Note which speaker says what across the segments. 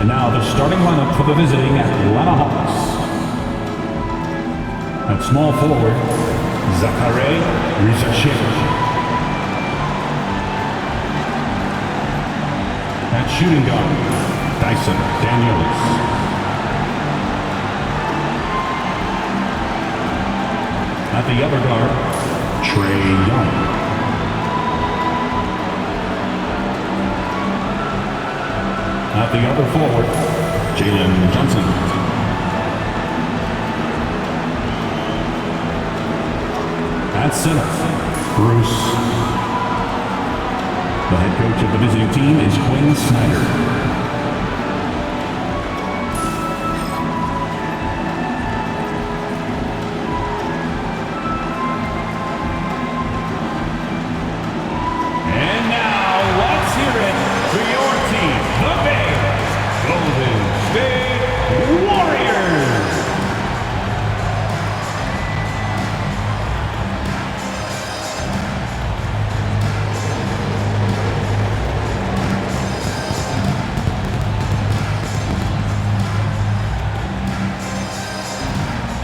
Speaker 1: And now the starting lineup for the visiting Atlanta Hawks. At small forward, Zaccharie Rizachet. At shooting guard, Dyson Daniels. At the other guard, Trae Young. At the other forward, Jalen Johnson. At center, Bruce. The head coach of the visiting team is Quinn Snyder. And now, let's hear it for your team, the Bears, Golden State Warriors.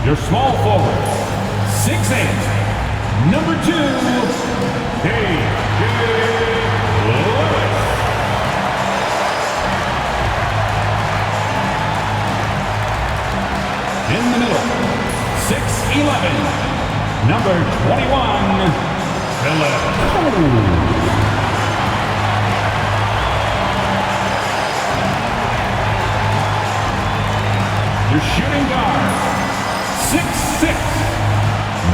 Speaker 1: Your small forward, 6'8", number 2, A.J. Lewis. In the middle, 6'11", number 21, Philip Cole. Your shooting guard, 6'6",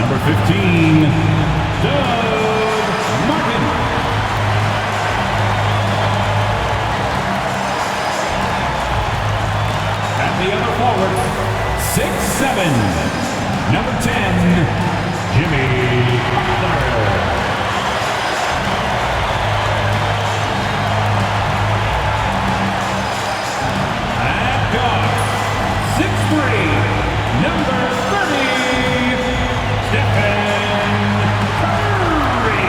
Speaker 1: number 15, Doug Martin. At the other forward, 6'7", number 10, Jimmy Butler. At guard, 6'3", number 30, Stephen Curry.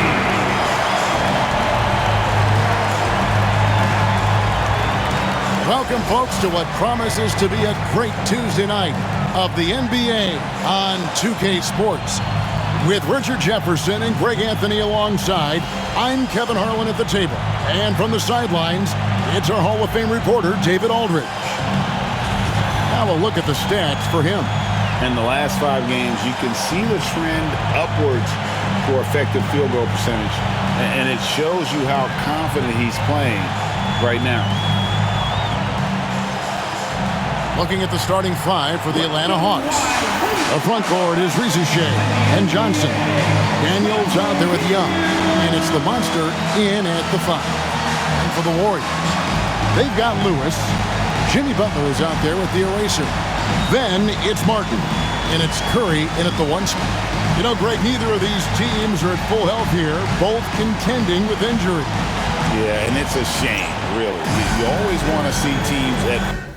Speaker 2: Welcome, folks, to what promises to be a great Tuesday night of the NBA on 2K Sports. With Richard Jefferson and Greg Anthony alongside, I'm Kevin Harlan at the table. And from the sidelines, it's our Hall of Fame reporter, David Aldridge. Now a look at the stats for him.
Speaker 3: In the last 5 games, you can see the trend upwards for effective field goal percentage. And it shows you how confident he's playing right now.
Speaker 2: Looking at the starting 5 for the Atlanta Hawks. The front court is Rizachet and Johnson. Daniels out there with Young. And it's the monster in at the 5. And for the Warriors, they've got Lewis. Jimmy Butler is out there with the eraser. Then it's Martin, and it's Curry in at the 1 spot. You know, Greg, neither of these teams are at full health here, both contending with injury.
Speaker 3: Yeah, and it's a shame, really. You always want to see teams that...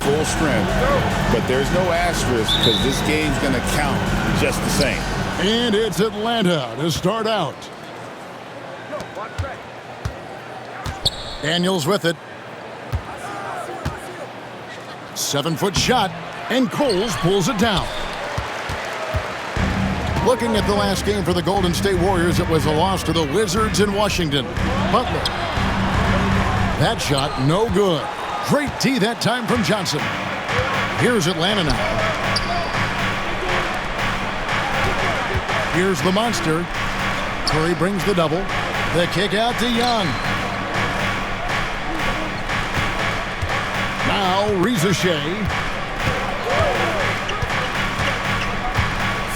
Speaker 3: full strength, but there's no asterisk because this game's going to count just the same.
Speaker 2: And it's Atlanta to start out. Daniels with it. 7-foot shot, and Coles pulls it down. Looking at the last game for the Golden State Warriors, it was a loss to the Wizards in Washington. Butler. That shot, no good. Great tee that time from Johnson. Here's Atlanta now. Here's the monster. Curry brings the double. The kick out to Young. Now Rizachet.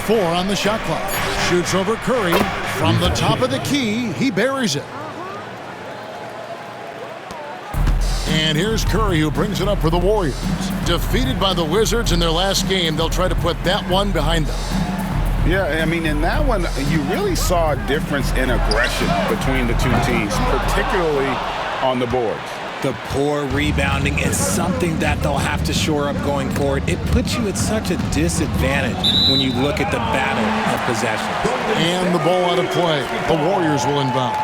Speaker 2: 4 on the shot clock. Shoots over Curry. From the top of the key, he buries it. And here's Curry, who brings it up for the Warriors. Defeated by the Wizards in their last game, they'll try to put that one behind them.
Speaker 3: Yeah, I mean, in that one, you really saw a difference in aggression between the two teams, particularly on the boards.
Speaker 4: The poor rebounding is something that they'll have to shore up going forward. It puts you at such a disadvantage when you look at the battle of possession.
Speaker 2: And the ball out of play. The Warriors will inbound.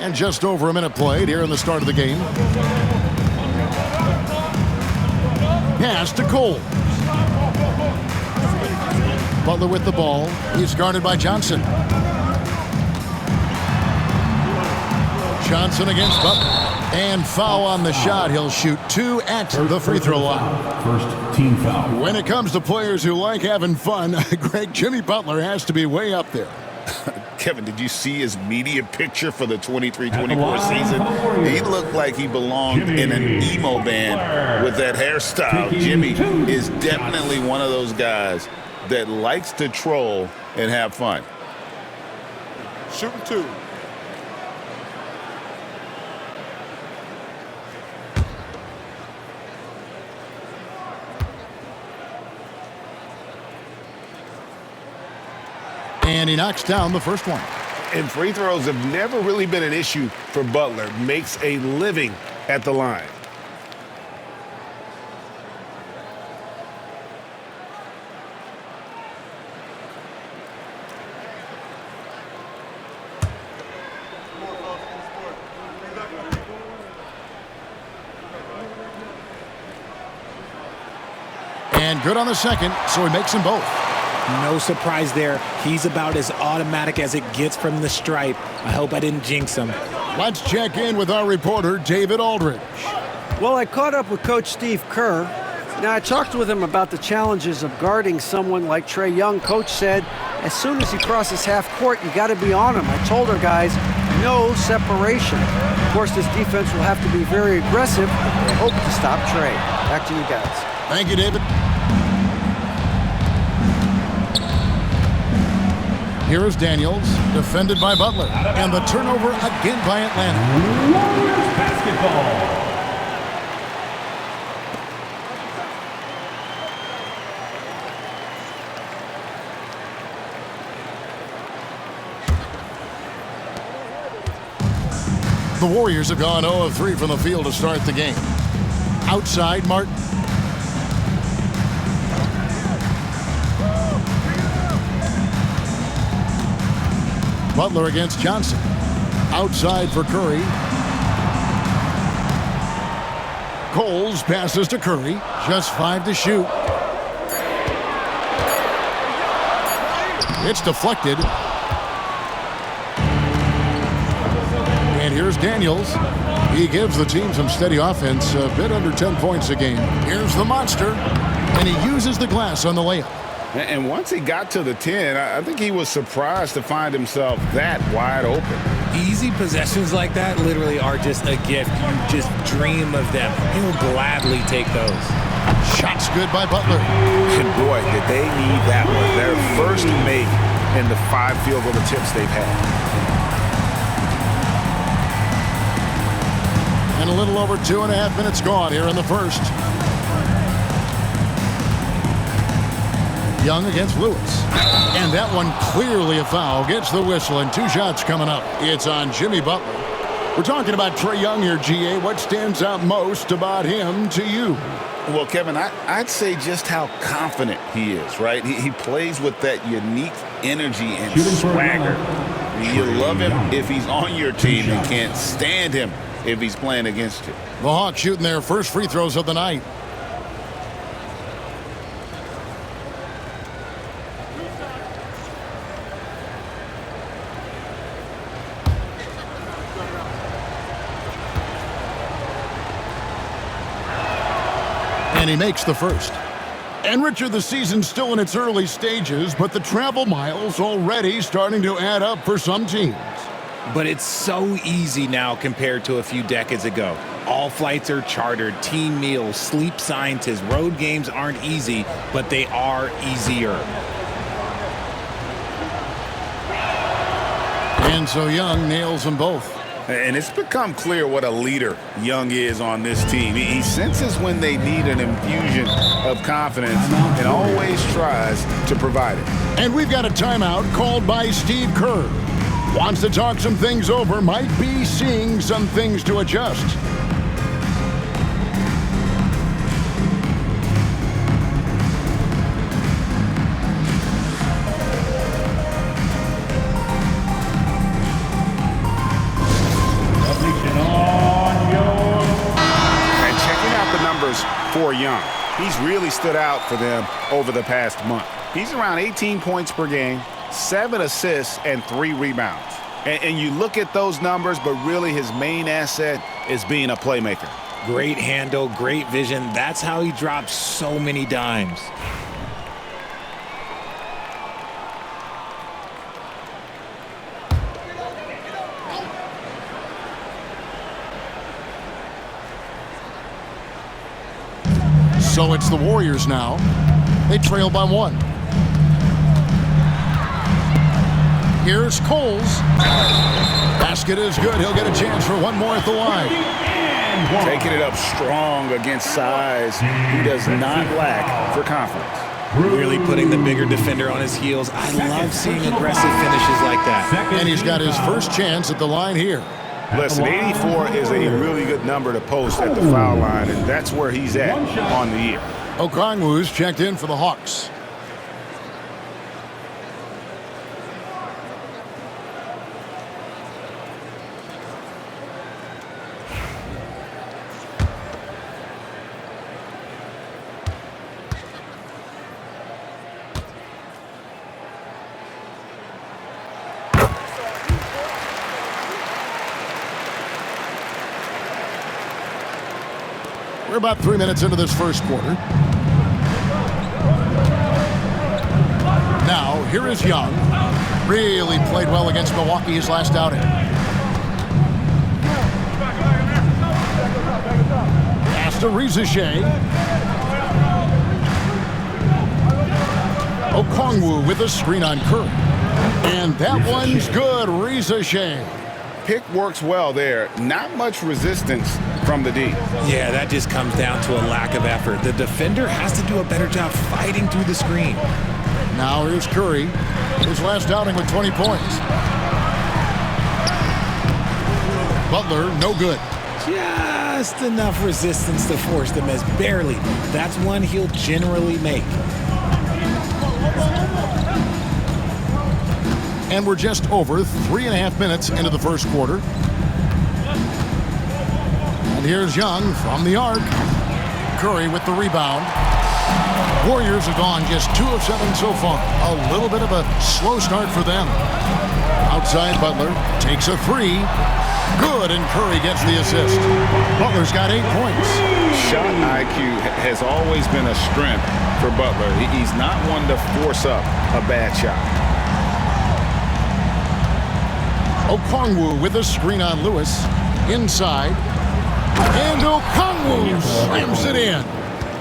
Speaker 2: And just over a minute played here in the start of the game. Pass to Cole. Butler with the ball. He's guarded by Johnson. Johnson against Butler. And foul on the shot. He'll shoot 2 at the free throw line.
Speaker 1: First team foul.
Speaker 2: When it comes to players who like having fun, Greg, Jimmy Butler has to be way up there.
Speaker 3: Kevin, did you see his media picture for the 23-24 season? He looked like he belonged in an emo band with that hairstyle. Jimmy is definitely one of those guys that likes to troll and have fun.
Speaker 5: Shooting 2.
Speaker 2: And he knocks down the first one.
Speaker 3: And free throws have never really been an issue for Butler. Makes a living at the line.
Speaker 2: And good on the second, so he makes them both.
Speaker 4: No surprise there. He's about as automatic as it gets from the stripe. I hope I didn't jinx him.
Speaker 2: Let's check in with our reporter, David Aldridge.
Speaker 6: Well, I caught up with Coach Steve Kerr. Now, I talked with him about the challenges of guarding someone like Trae Young. Coach said, as soon as he crosses half court, you got to be on him. I told our guys, no separation. Of course, this defense will have to be very aggressive. I hope to stop Trae. Back to you guys.
Speaker 2: Thank you, David. Here is Daniels, defended by Butler, and the turnover again by Atlanta.
Speaker 1: Warriors basketball.
Speaker 2: The Warriors have gone 0 of 3 from the field to start the game. Outside, Martin. Butler against Johnson. Outside for Curry. Coles passes to Curry. Just 5 to shoot. It's deflected. And here's Daniels. He gives the team some steady offense, a bit under 10 points a game. Here's the monster, and he uses the glass on the layup.
Speaker 3: And once he got to the 10, I think he was surprised to find himself that wide open.
Speaker 4: Easy possessions like that literally are just a gift. You just dream of them. He'll gladly take those.
Speaker 2: Shots good by Butler.
Speaker 3: And boy, did they need that one. Their first make in the 5 field goal attempts they've had.
Speaker 2: And a little over 2.5 minutes gone here in the first. Young against Lewis. And that one clearly a foul. Gets the whistle, and 2 shots coming up. It's on Jimmy Butler. We're talking about Trae Young here, GA. What stands out most about him to you?
Speaker 3: Well, Kevin, I'd say just how confident he is, right? He plays with that unique energy and swagger. You love him if he's on your team and can't stand him if he's playing against you.
Speaker 2: The Hawks shooting their first free throws of the night. And he makes the first. And Richard, the season's still in its early stages, but the travel miles already starting to add up for some teams.
Speaker 4: But it's so easy now compared to a few decades ago. All flights are chartered, team meals, sleep sciences. Road games aren't easy, but they are easier.
Speaker 2: And so Young nails them both.
Speaker 3: And it's become clear what a leader Young is on this team. He senses when they need an infusion of confidence and always tries to provide it.
Speaker 2: And we've got a timeout called by Steve Kerr. Wants to talk some things over, might be seeing some things to adjust.
Speaker 3: For Young, he's really stood out for them over the past month. He's around 18 points per game, 7 assists, and 3 rebounds. And you look at those numbers, but really his main asset is being a playmaker.
Speaker 4: Great handle, great vision. That's how he drops so many dimes.
Speaker 2: So it's the Warriors now. They trail by 1. Here's Coles. Basket is good. He'll get a chance for one more at the line.
Speaker 3: Taking it up strong against size. He does not lack for confidence.
Speaker 4: Really putting the bigger defender on his heels. I love seeing aggressive finishes like that.
Speaker 2: And he's got his first chance at the line here.
Speaker 3: Listen, 84 is a really good number to post at the foul line, and that's where he's at on the year.
Speaker 2: Okongwu's checked in for the Hawks. We're about 3 minutes into this first quarter. Now, here is Young. Really played well against Milwaukee his last outing. Pass to Rizachet. Okongwu with a screen on Curry. And that one's good, Rizachet.
Speaker 3: Pick works well there. Not much resistance from the D.
Speaker 4: Yeah, that just comes down to a lack of effort. The defender has to do a better job fighting through the screen.
Speaker 2: Now here's Curry. His last outing with 20 points. Butler, no good.
Speaker 4: Just enough resistance to force the miss. Barely. That's one he'll generally make.
Speaker 2: And we're just over 3.5 minutes into the first quarter. And here's Young from the arc. Curry with the rebound. Warriors have gone just 2 of 7 so far. A little bit of a slow start for them. Outside, Butler takes a 3. Good, and Curry gets the assist. Butler's got 8 points.
Speaker 3: Shot IQ has always been a strength for Butler. He's not one to force up a bad shot.
Speaker 2: Okongwu with a screen on Lewis. Inside. And Okongwu slams it in.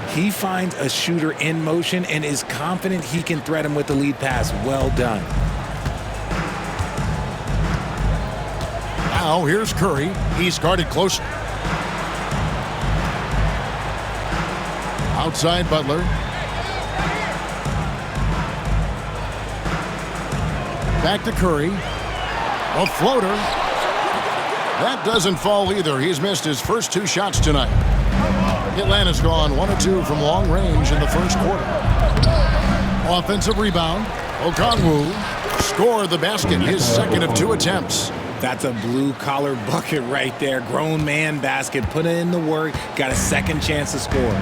Speaker 4: He finds a shooter in motion and is confident he can threat him with the lead pass. Well done.
Speaker 2: Now here's Curry. He's guarded close. Outside Butler. Back to Curry. A floater. That doesn't fall either. He's missed his first 2 shots tonight. Atlanta's gone 1 of 2 from long range in the first quarter. Offensive rebound. Okongwu scored the basket, his second of 2 attempts.
Speaker 4: That's a blue-collar bucket right there. Grown man basket. Put in the work. Got a second chance to score.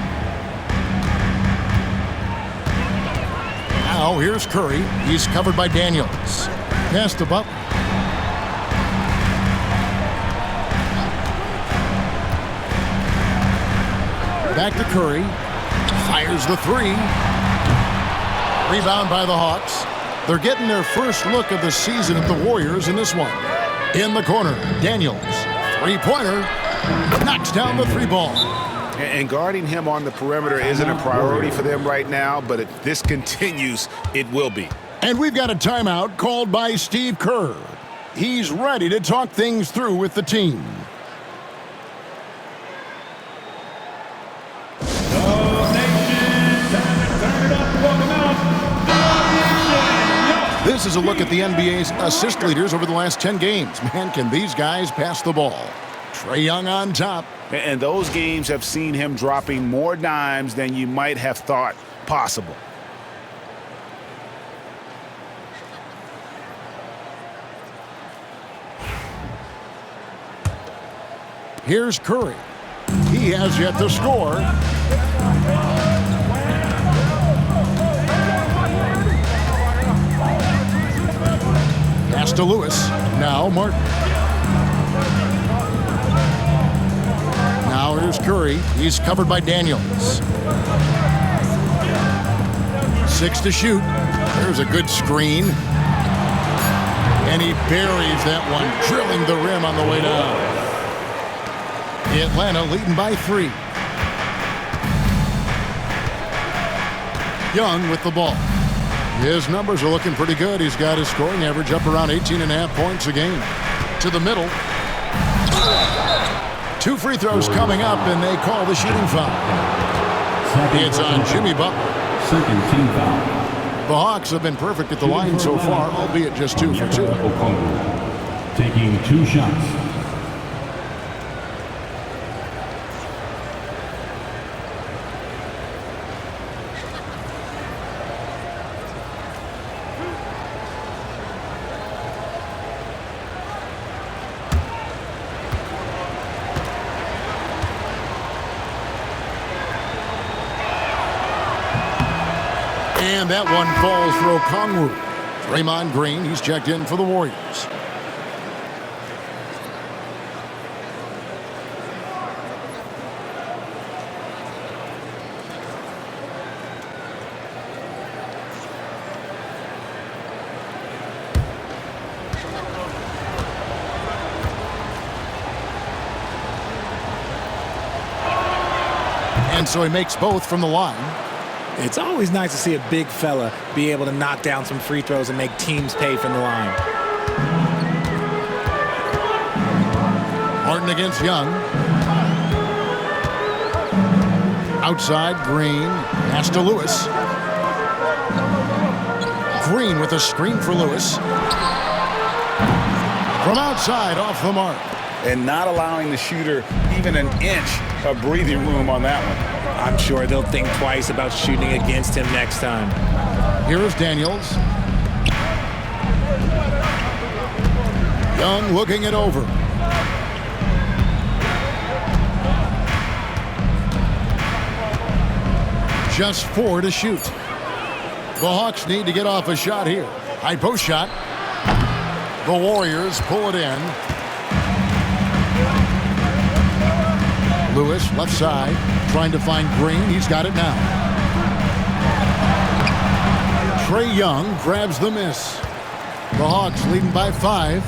Speaker 2: Now here's Curry. He's covered by Daniels. Pass to Butler. Back to Curry. Fires the 3. Rebound by the Hawks. They're getting their first look of the season at the Warriors in this one. In the corner, Daniels. 3-pointer. Knocks down the 3 ball.
Speaker 3: And guarding him on the perimeter isn't a priority for them right now, but if this continues, it will be.
Speaker 2: And we've got a timeout called by Steve Kerr. He's ready to talk things through with the team. This is a look at the NBA's assist leaders over the last 10 games. Man, can these guys pass the ball? Trae Young on top.
Speaker 3: And those games have seen him dropping more dimes than you might have thought possible.
Speaker 2: Here's Curry. He has yet to score. Pass to Lewis. Now Martin. Now here's Curry. He's covered by Daniels. 6 to shoot. There's a good screen. And he buries that one, drilling the rim on the way down. Atlanta leading by 3. Young with the ball. His numbers are looking pretty good. He's got his scoring average up around 18.5 points a game. To the middle. 2 free throws coming up, and they call the shooting foul. It's on Jimmy Butler.
Speaker 1: Second team foul.
Speaker 2: The Hawks have been perfect at the line so far, albeit just 2 for 2.
Speaker 1: Okongwu taking 2 shots.
Speaker 2: And that one falls for Okongwu. Draymond Green, he's checked in for the Warriors. And so he makes both from the line.
Speaker 4: It's always nice to see a big fella be able to knock down some free throws and make teams pay from the line.
Speaker 2: Martin against Young. Outside, Green. Pass to Lewis. Green with a screen for Lewis. From outside, off the mark.
Speaker 3: And not allowing the shooter even an inch of breathing room on that one.
Speaker 4: I'm sure they'll think twice about shooting against him next time.
Speaker 2: Here is Daniels. Young looking it over. Just 4 to shoot. The Hawks need to get off a shot here. High post shot. The Warriors pull it in. Lewis, left side, trying to find Green. He's got it now. Trae Young grabs the miss. The Hawks leading by 5.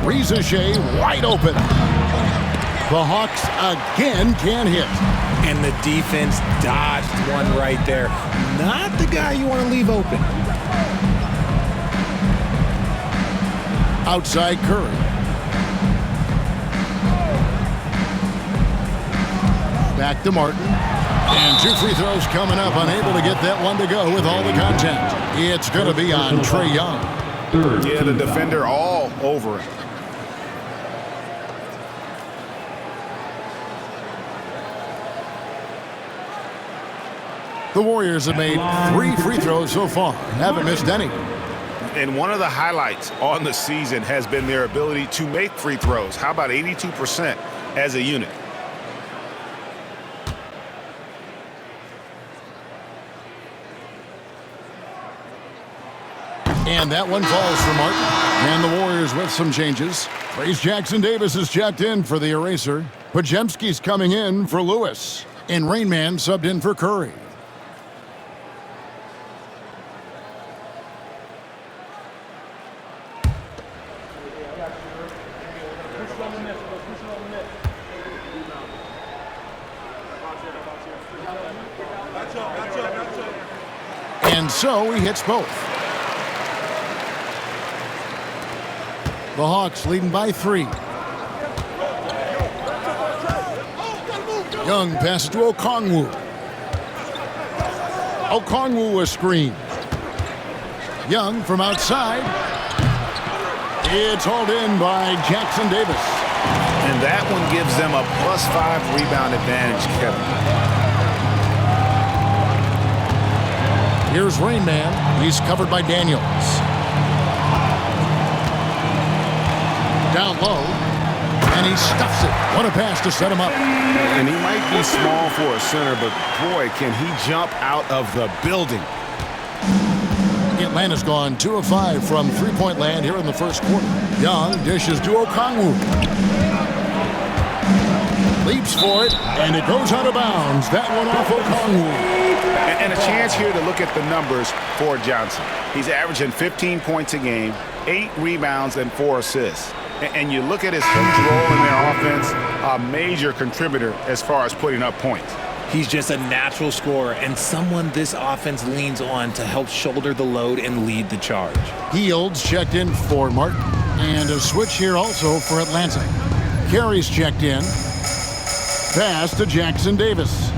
Speaker 2: Reza Shea wide open. The Hawks again can't hit.
Speaker 4: And the defense dodged one right there. Not the guy you want to leave open.
Speaker 2: Outside Curry. Back to Martin. And 2 free throws coming up. Unable to get that one to go with all the contact. It's going to be on Trae Young.
Speaker 3: Yeah, the defender all over him.
Speaker 2: The Warriors have made 3 free throws so far. Haven't missed any.
Speaker 3: And one of the highlights on the season has been their ability to make free throws. How about 82% as a unit?
Speaker 2: And that one falls for Martin. And the Warriors with some changes. Trayce Jackson-Davis is checked in for the eraser. Podziemski's coming in for Lewis. And Rainman subbed in for Curry. And so he hits both. The Hawks leading by 3. Young passes to Okongwu. Okongwu a screen. Young from outside. It's hauled in by Jackson Davis.
Speaker 3: And that one gives them a +5 rebound advantage, Kevin.
Speaker 2: Here's Rain Man. He's covered by Daniels. Down low. And he stuffs it. What a pass to set him up.
Speaker 3: And he might be small for a center, but boy, can he jump out of the building.
Speaker 2: Atlanta's gone 2 of 5 from three-point land here in the first quarter. Young dishes to Okongwu. Leaps for it, and it goes out of bounds. That one off Okongwu.
Speaker 3: And a chance here to look at the numbers for Johnson. He's averaging 15 points a game, 8 rebounds, and 4 assists. And you look at his role in their offense, a major contributor as far as putting up points.
Speaker 4: He's just a natural scorer and someone this offense leans on to help shoulder the load and lead the charge.
Speaker 2: Fields checked in for Martin. And a switch here also for Atlanta. Carey's checked in. Pass to Jackson Davis.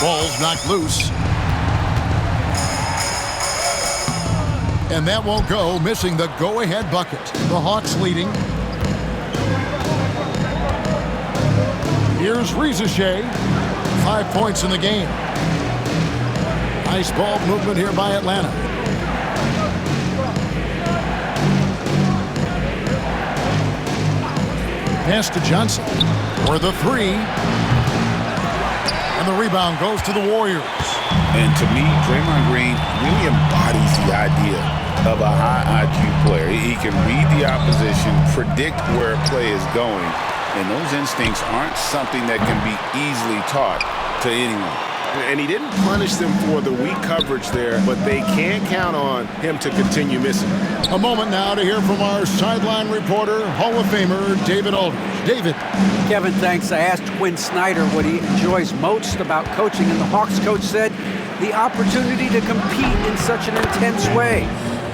Speaker 2: Ball's knocked loose. And that won't go, missing the go-ahead bucket. The Hawks leading. Here's Rizachet. 5 points in the game. Nice ball movement here by Atlanta. Pass to Johnson for the 3. And the rebound goes to the Warriors.
Speaker 3: And to me, Draymond Green really embodies the idea of a high IQ player. He can read the opposition, predict where a play is going, and those instincts aren't something that can be easily taught to anyone. And he didn't punish them for the weak coverage there, but they can't count on him to continue missing.
Speaker 2: A moment now to hear from our sideline reporter, Hall of Famer David Aldridge. David.
Speaker 6: Kevin, thanks. I asked Quinn Snyder what he enjoys most about coaching, and the Hawks coach said the opportunity to compete in such an intense way.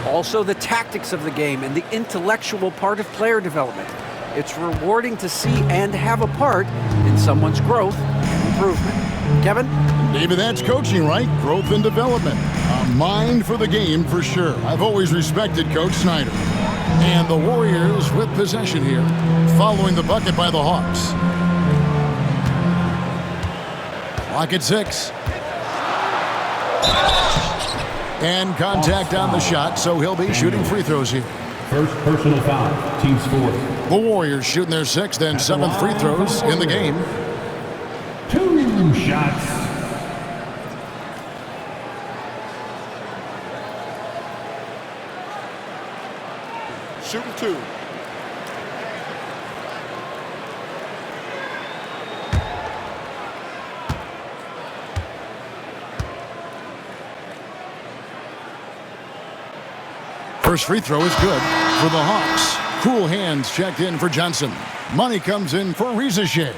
Speaker 6: Also the tactics of the game and the intellectual part of player development. It's rewarding to see and have a part in someone's growth and improvement. Kevin?
Speaker 2: David, that's coaching, right? Growth and development. A mind for the game for sure. I've always respected Coach Snyder. And the Warriors with possession here, following the bucket by the Hawks. Clock at 6. And contact on the shot, so he'll be shooting free throws here.
Speaker 1: First personal foul, team score.
Speaker 2: The Warriors shooting their 6th and 7th free throws in the game.
Speaker 1: 2 shots.
Speaker 5: Shooting 2.
Speaker 2: First free throw is good for the Hawks. Cool hands checked in for Johnson. Money comes in for Rizachet.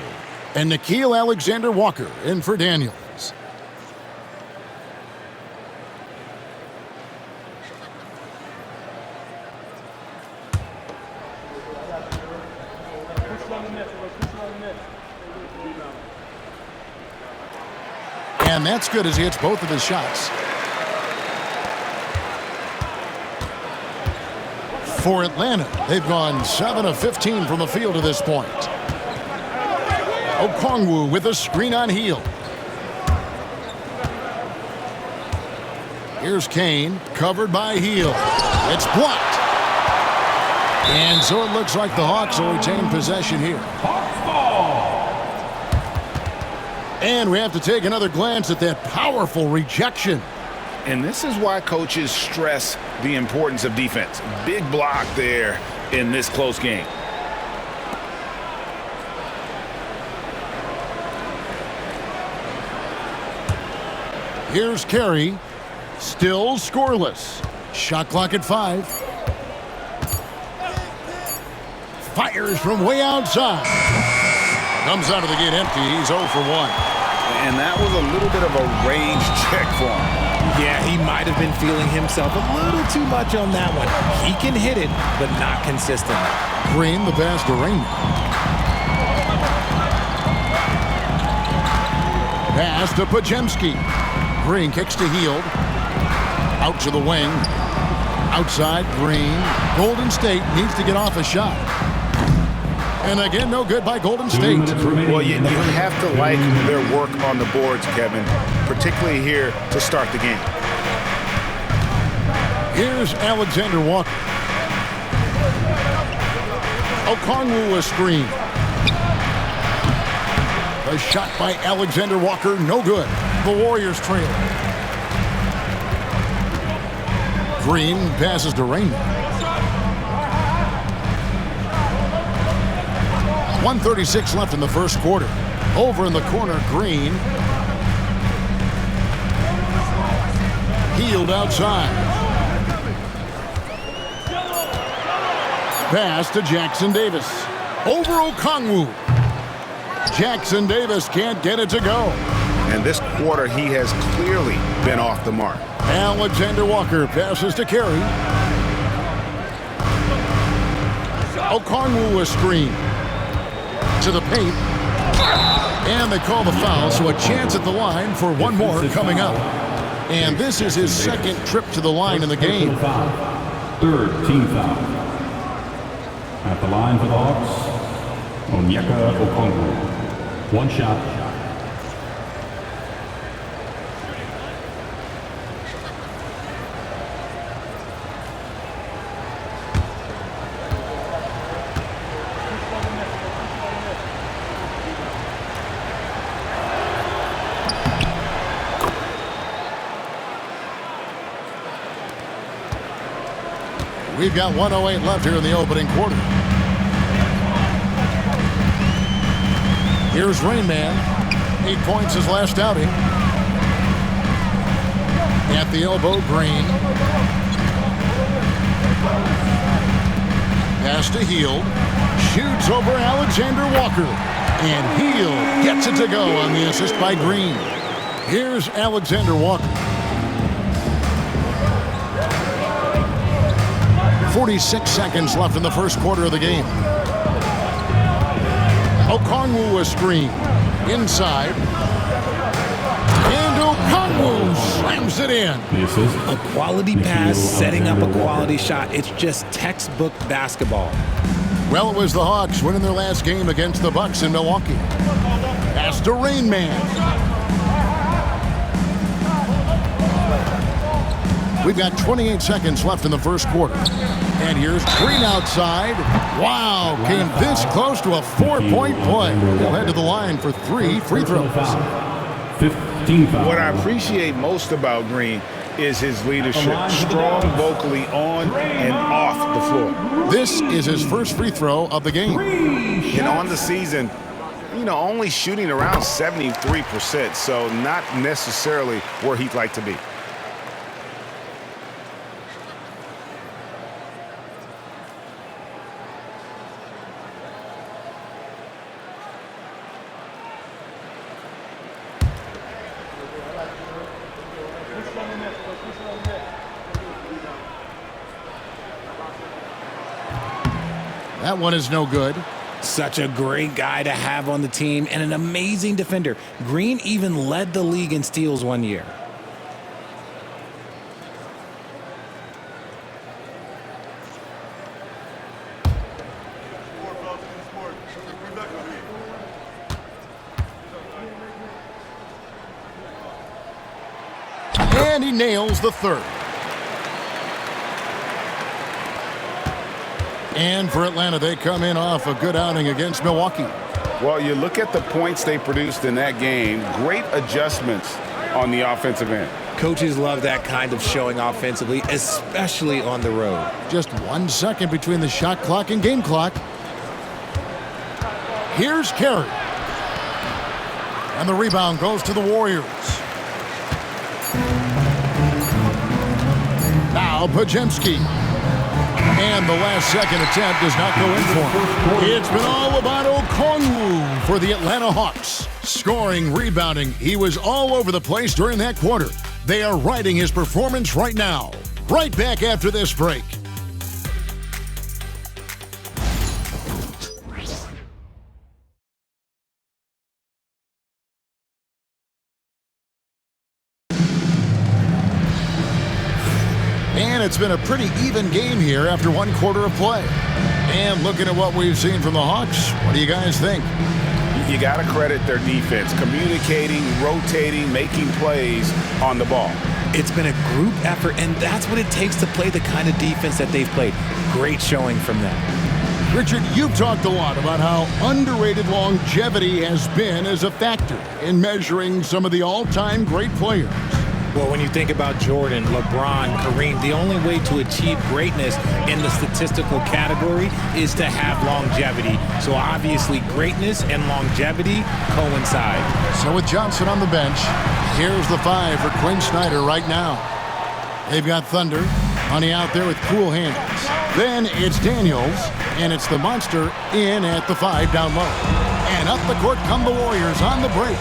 Speaker 2: And Nickeil Alexander-Walker in for Daniels. And that's good as he hits both of his shots. For Atlanta, they've gone 7 of 15 from the field to this point. Okongwu with a screen on Hield. Here's Kane, covered by Hield. It's blocked. And so it looks like the Hawks will retain possession here.
Speaker 1: Hawks ball.
Speaker 2: And we have to take another glance at that powerful rejection.
Speaker 3: And this is why coaches stress the importance of defense. Big block there in this close game.
Speaker 2: Here's Carey, still scoreless. Shot clock at 5. Fires from way outside. Comes out of the gate empty. He's 0 for 1.
Speaker 3: And that was a little bit of a range check for him.
Speaker 4: Yeah, he might have been feeling himself a little too much on that one. He can hit it, but not consistently.
Speaker 2: Green, the pass to Raymond. Pass to Pajemski. Green kicks to Hield. Out to the wing. Outside, Green. Golden State needs to get off a shot. And again, no good by Golden State.
Speaker 3: Well, you have to like their work on the boards, Kevin, particularly here to start the game.
Speaker 2: Here's Alexander Walker. Okongwu a screen. A shot by Alexander Walker, no good. The Warriors trail. Green passes to Raymond. 1:36 left in the first quarter. Over in the corner, Green. Hield outside. Pass to Jackson Davis. Over Okongwu. Jackson Davis can't get it to go.
Speaker 3: And this quarter, he has clearly been off the mark.
Speaker 2: Alexander Walker passes to Carey. Okongwu a screen. To the paint. And they call the foul, so a chance at the line for one more coming up. And this is his second trip to the line in the game.
Speaker 1: Third team foul. At the line for the Hawks, Onyeka Okongwu. One shot.
Speaker 2: We've got 1:08 left here in the opening quarter. Here's Rainman. 8 points his last outing. At the elbow, Green. Pass to Hield. Shoots over Alexander Walker. And Hield gets it to go on the assist by Green. Here's Alexander Walker. 46 seconds left in the first quarter of the game. Okongwu a screen. Inside. And Okongwu slams it in.
Speaker 4: A quality pass, setting up a quality shot. It's just textbook basketball.
Speaker 2: Well, it was the Hawks winning their last game against the Bucks in Milwaukee. Pass to Rainman. We've got 28 seconds left in the first quarter. And here's Green outside. Wow, came this close to a 4-point play. He'll head to the line for 3 free throws.
Speaker 1: 15 foul.
Speaker 3: What I appreciate most about Green is his leadership. Strong vocally on and off the floor.
Speaker 2: This is his first free throw of the game.
Speaker 3: And on the season, only shooting around 73%, so not necessarily where he'd like to be.
Speaker 2: That one is no good.
Speaker 4: Such a great guy to have on the team and an amazing defender. Green even led the league in steals one year.
Speaker 2: And he nails the third. And for Atlanta, they come in off a good outing against Milwaukee.
Speaker 3: Well, you look at the points they produced in that game. Great adjustments on the offensive end.
Speaker 4: Coaches love that kind of showing offensively, especially on the road.
Speaker 2: Just 1 second between the shot clock and game clock. Here's Carey. And the rebound goes to the Warriors. Now Pajemski. And the last second attempt does not go in for him. It's been all about Okongwu for the Atlanta Hawks. Scoring, rebounding, he was all over the place during that quarter. They are riding his performance right now. Right back after this break. And it's been a pretty even game here after one quarter of play. And looking at what we've seen from the Hawks, what do you guys think?
Speaker 3: You got to credit their defense, communicating, rotating, making plays on the ball.
Speaker 4: It's been a group effort, and that's what it takes to play the kind of defense that they've played. Great showing from them.
Speaker 2: Richard, you've talked a lot about how underrated longevity has been as a factor in measuring some of the all-time great players.
Speaker 4: Well, when you think about Jordan, LeBron, Kareem, the only way to achieve greatness in the statistical category is to have longevity. So obviously greatness and longevity coincide.
Speaker 2: So with Johnson on the bench, here's the 5 for Quinn Snyder right now. They've got Thunder. Honey out there with cool hands. Then it's Daniels, and it's the Monster in at the 5 down low. And up the court come the Warriors on the break.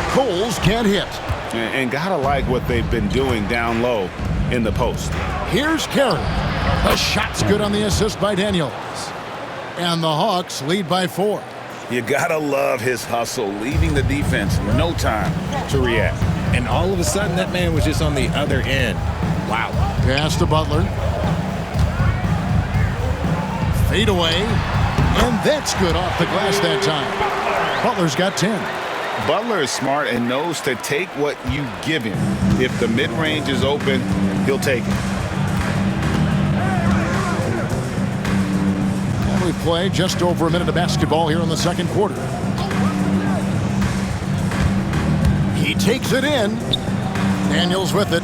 Speaker 2: Coles can't hit.
Speaker 3: And gotta like what they've been doing down low in the post.
Speaker 2: Here's Carey. The shot's good on the assist by Daniels. And the Hawks lead by 4.
Speaker 3: You gotta love his hustle, leaving the defense no time to react.
Speaker 4: And all of a sudden, that man was just on the other end. Wow.
Speaker 2: Pass to Butler. Fade away. And that's good off the glass that time. Butler's got 10.
Speaker 3: Butler is smart and knows to take what you give him. If the mid-range is open, he'll take it.
Speaker 2: And we play just over a minute of basketball here in the second quarter. He takes it in. Daniels with it.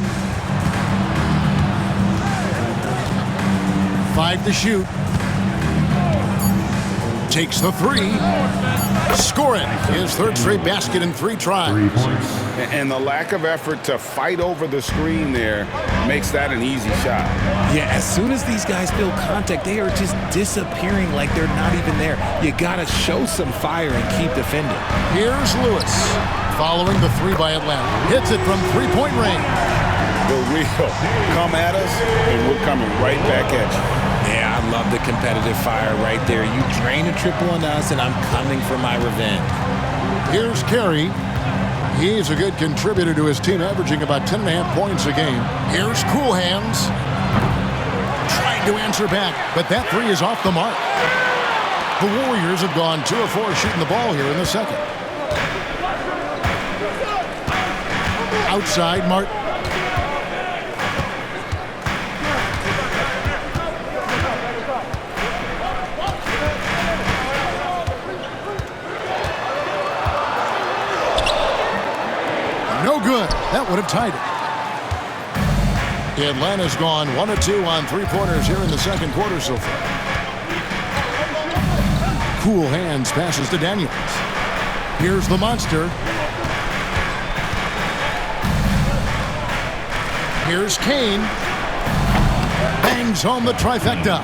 Speaker 2: 5 to shoot. Takes the 3. Score it. His third straight basket in 3 tries.
Speaker 1: 3 points.
Speaker 3: And the lack of effort to fight over the screen there makes that an easy shot.
Speaker 4: Yeah, as soon as these guys feel contact, they are just disappearing like they're not even there. You got to show some fire and keep defending.
Speaker 2: Here's Lewis. Following the 3 by Atlanta. Hits it from 3-point range.
Speaker 3: The real come at us, and we're coming right back at you.
Speaker 4: Yeah, I love the competitive fire right there. You drain a triple on us, and I'm coming for my revenge.
Speaker 2: Here's Carey. He's a good contributor to his team, averaging about 10.5 points a game. Here's Cool Hands. Trying to answer back, but that 3 is off the mark. The Warriors have gone 2 of 4 shooting the ball here in the second. Outside, Martin. No good. That would have tied it. Atlanta's gone 1 of 2 on 3-pointers here in the second quarter so far. Cool Hands passes to Daniels. Here's the Monster. Here's Kane. Bangs home the trifecta.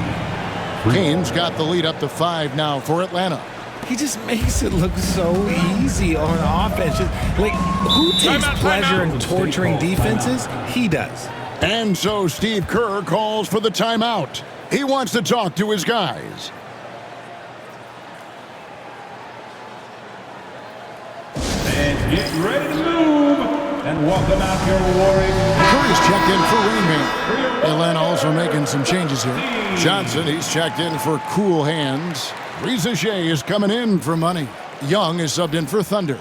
Speaker 2: Kane's got the lead up to 5 now for Atlanta.
Speaker 4: He just makes it look so easy on offense. Like, who takes pleasure in torturing defenses? He does.
Speaker 2: And so Steve Kerr calls for the timeout. He wants to talk to his guys.
Speaker 1: And get ready to move. And welcome out your Warriors.
Speaker 2: Curry's checked in for Rainman. Atlanta also making some changes here. Johnson, he's checked in for Cool Hands. Reza Shea is coming in for Money. Young is subbed in for Thunder.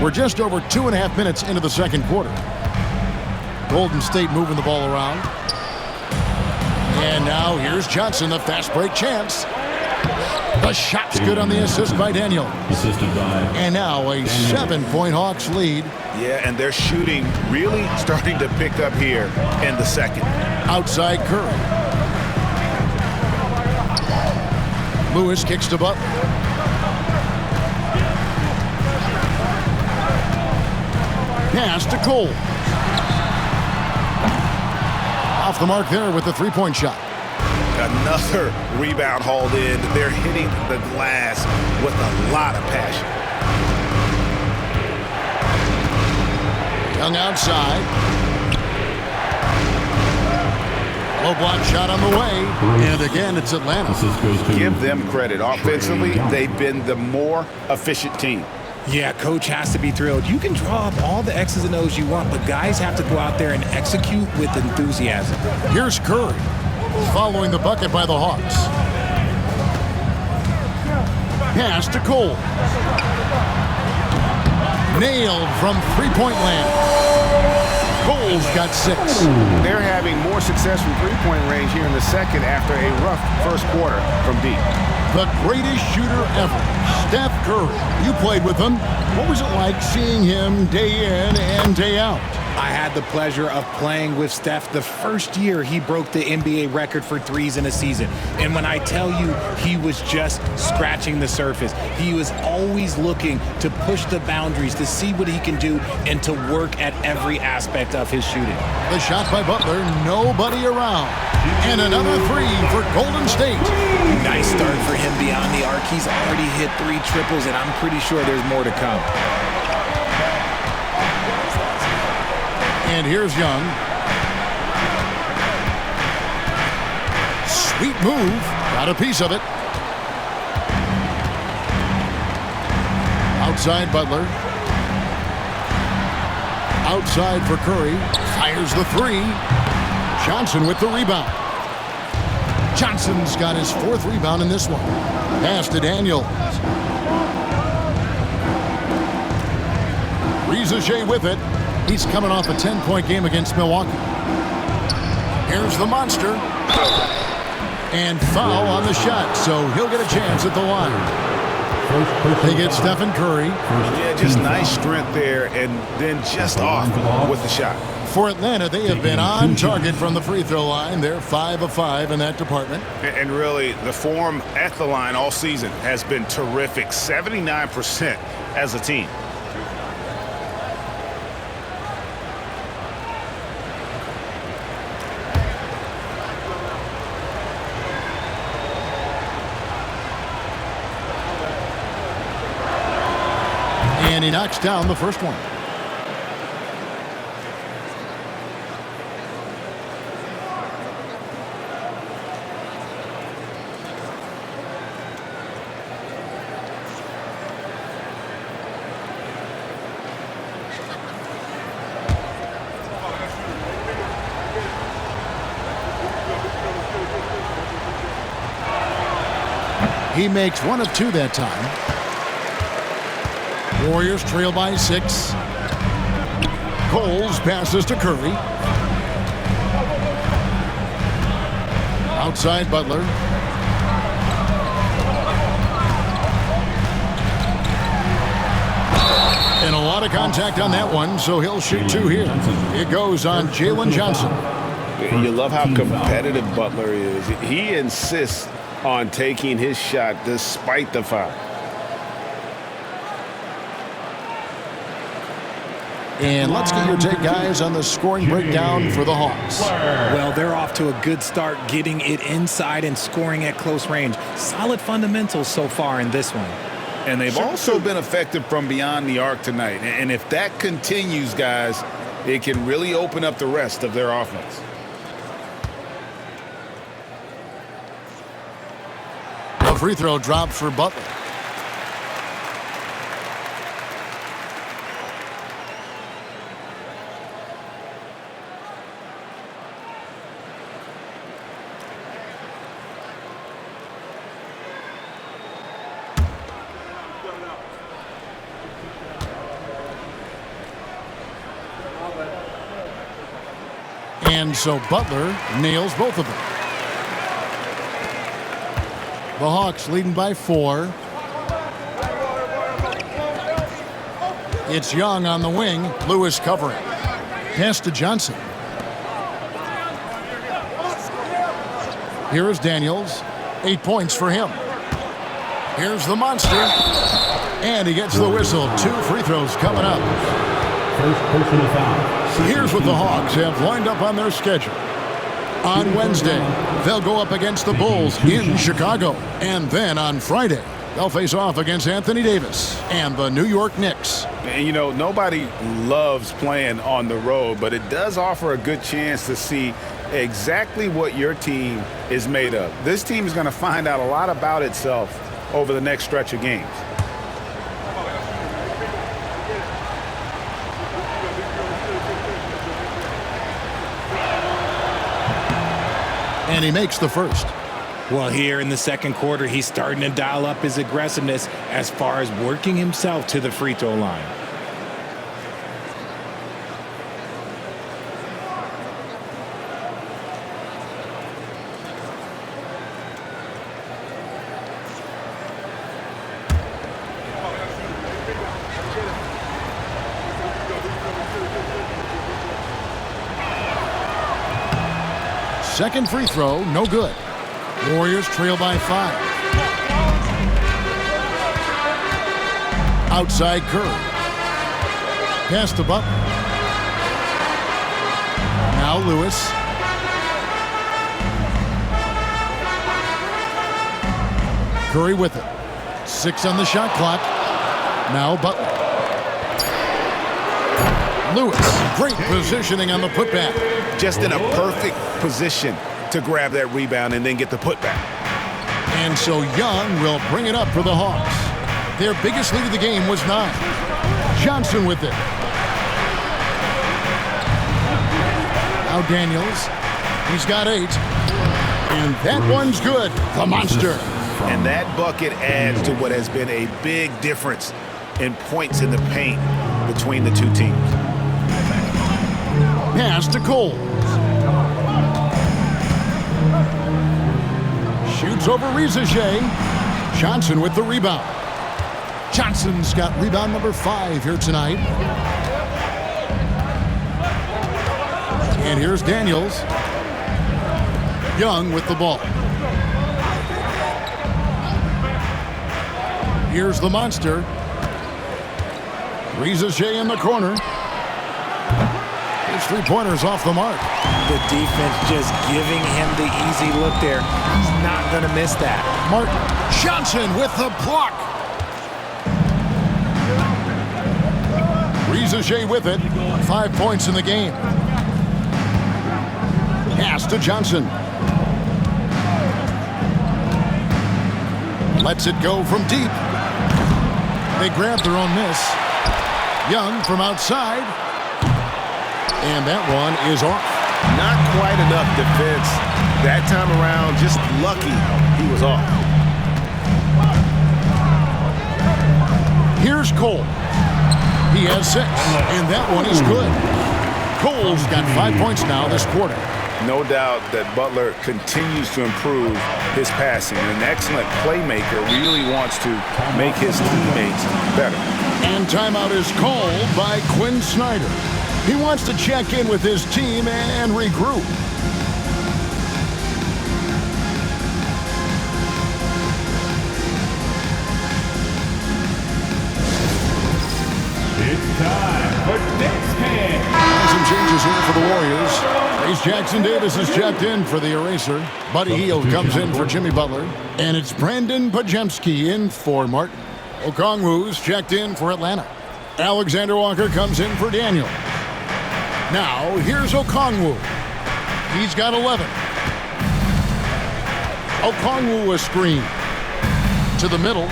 Speaker 2: We're just over 2.5 minutes into the second quarter. Golden State moving the ball around. And now here's Johnson, the fast break chance. The shot's good on the assist by Daniel.
Speaker 1: Assisted by.
Speaker 2: And now a 7-point Hawks lead.
Speaker 3: Yeah, and their shooting really starting to pick up here in the second.
Speaker 2: Outside Curry. Lewis kicks to Butler. Pass to Cole. Off the mark there with the three-point shot.
Speaker 3: Another rebound hauled in. They're hitting the glass with a lot of passion.
Speaker 2: Young outside. Low block shot on the way. And again, it's Atlanta.
Speaker 1: Assist goes to
Speaker 3: Give them credit. Offensively, they've been the more efficient team.
Speaker 4: Yeah, coach has to be thrilled. You can draw up all the X's and O's you want, but guys have to go out there and execute with enthusiasm.
Speaker 2: Here's Curry, following the bucket by the Hawks. Pass to Cole. Nailed from three-point land. Cole's got 6.
Speaker 7: They're having more success from three-point range here in the second after a rough first quarter from deep.
Speaker 2: The greatest shooter ever, Steph Curry. You played with him. What was it like seeing him day in and day out?
Speaker 4: I had the pleasure of playing with Steph the first year he broke the NBA record for threes in a season. And when I tell you he was just scratching the surface, he was always looking to push the boundaries, to see what he can do, and to work at every aspect of his shooting.
Speaker 2: The shot by Butler, nobody around. And another three for Golden State.
Speaker 4: Nice start for him beyond the arc. He's already hit 3 triples, and I'm pretty sure there's more to come.
Speaker 2: And here's Young. Sweet move. Got a piece of it. Outside Butler. Outside for Curry. Fires the 3. Johnson with the rebound. Johnson's got his 4th rebound in this one. Pass to Daniels. Riza with it. He's coming off a 10-point game against Milwaukee. Here's the monster. And foul on the shot, so he'll get a chance at the line. They get Stephen Curry.
Speaker 3: Yeah, just nice strength there, and then just off with the shot.
Speaker 2: For Atlanta, they have been on target from the free throw line. They're 5 of 5 in that department.
Speaker 3: And really, the form at the line all season has been terrific. 79% as a team.
Speaker 2: And he knocks down the first one. He makes 1 of 2 that time. Warriors trail by 6. Coles passes to Curry. Outside Butler. And a lot of contact on that one, so he'll shoot 2 here. It goes on Jalen Johnson.
Speaker 7: You love how competitive Butler is. He insists on taking his shot despite the foul.
Speaker 2: And let's get your take, guys, on the scoring breakdown for the Hawks.
Speaker 4: Well, they're off to a good start, getting it inside and scoring at close range. Solid fundamentals so far in this one.
Speaker 3: And they've also been effective from beyond the arc tonight. And if that continues, guys, it can really open up the rest of their offense.
Speaker 2: A free throw drop for Butler. And so Butler nails both of them. The Hawks leading by 4. It's Young on the wing. Lewis covering. Pass to Johnson. Here is Daniels. 8 points for him. Here's the monster. And he gets the whistle. 2 free throws coming up.
Speaker 1: first personal foul.
Speaker 2: Here's what the Hawks have lined up on their schedule. On Wednesday, they'll go up against the Bulls in Chicago. And then on Friday, they'll face off against Anthony Davis and the New York Knicks.
Speaker 7: And, you know, nobody loves playing on the road, but it does offer a good chance to see exactly what your team is made of. This team is going to find out a lot about itself over the next stretch of games.
Speaker 2: And he makes the first.
Speaker 4: Well, here in the second quarter, he's starting to dial up his aggressiveness as far as working himself to the free throw line.
Speaker 2: Second free throw, no good. Warriors trail by 5. Outside Curry. Pass to Butler. Now Lewis. Curry with it. 6 on the shot clock. Now Butler. Lewis, great positioning on the putback.
Speaker 3: Just in a perfect position to grab that rebound and then get the putback.
Speaker 2: And so Young will bring it up for the Hawks. Their biggest lead of the game was 9. Johnson with it. Now Daniels. He's got 8. And that one's good. The monster.
Speaker 3: And that bucket adds to what has been a big difference in points in the paint between the two teams.
Speaker 2: Pass to Cole. Shoots over Rizache. Johnson with the rebound. Johnson's got rebound number 5 here tonight. And here's Daniels. Young with the ball. Here's the monster. Rizache in the corner. His three-pointers off the mark.
Speaker 4: The defense just giving him the easy look there. He's not going to miss that.
Speaker 2: Mark Johnson with the block. Rizache with it. 5 points in the game. Pass to Johnson. Lets it go from deep. They grab their own miss. Young from outside. And that one is off.
Speaker 3: Not quite enough defense that time around. Just lucky he was off.
Speaker 2: Here's Cole. He has 6. And that one is good. Cole's got 5 points now this quarter.
Speaker 3: No doubt that Butler continues to improve his passing. An excellent playmaker, really wants to make his teammates better.
Speaker 2: And timeout is called by Quinn Snyder. He wants to check in with his team and regroup.
Speaker 1: It's time for next hand.
Speaker 2: Some changes here for the Warriors. Ace Jackson Davis is checked in for the eraser. Buddy Hield comes in for Jimmy Butler. And it's Brandon Podziemski in for Martin. Okongwu's checked in for Atlanta. Alexander Walker comes in for Daniel. Now, here's Okongwu. He's got 11. Okongwu a screen. To the middle.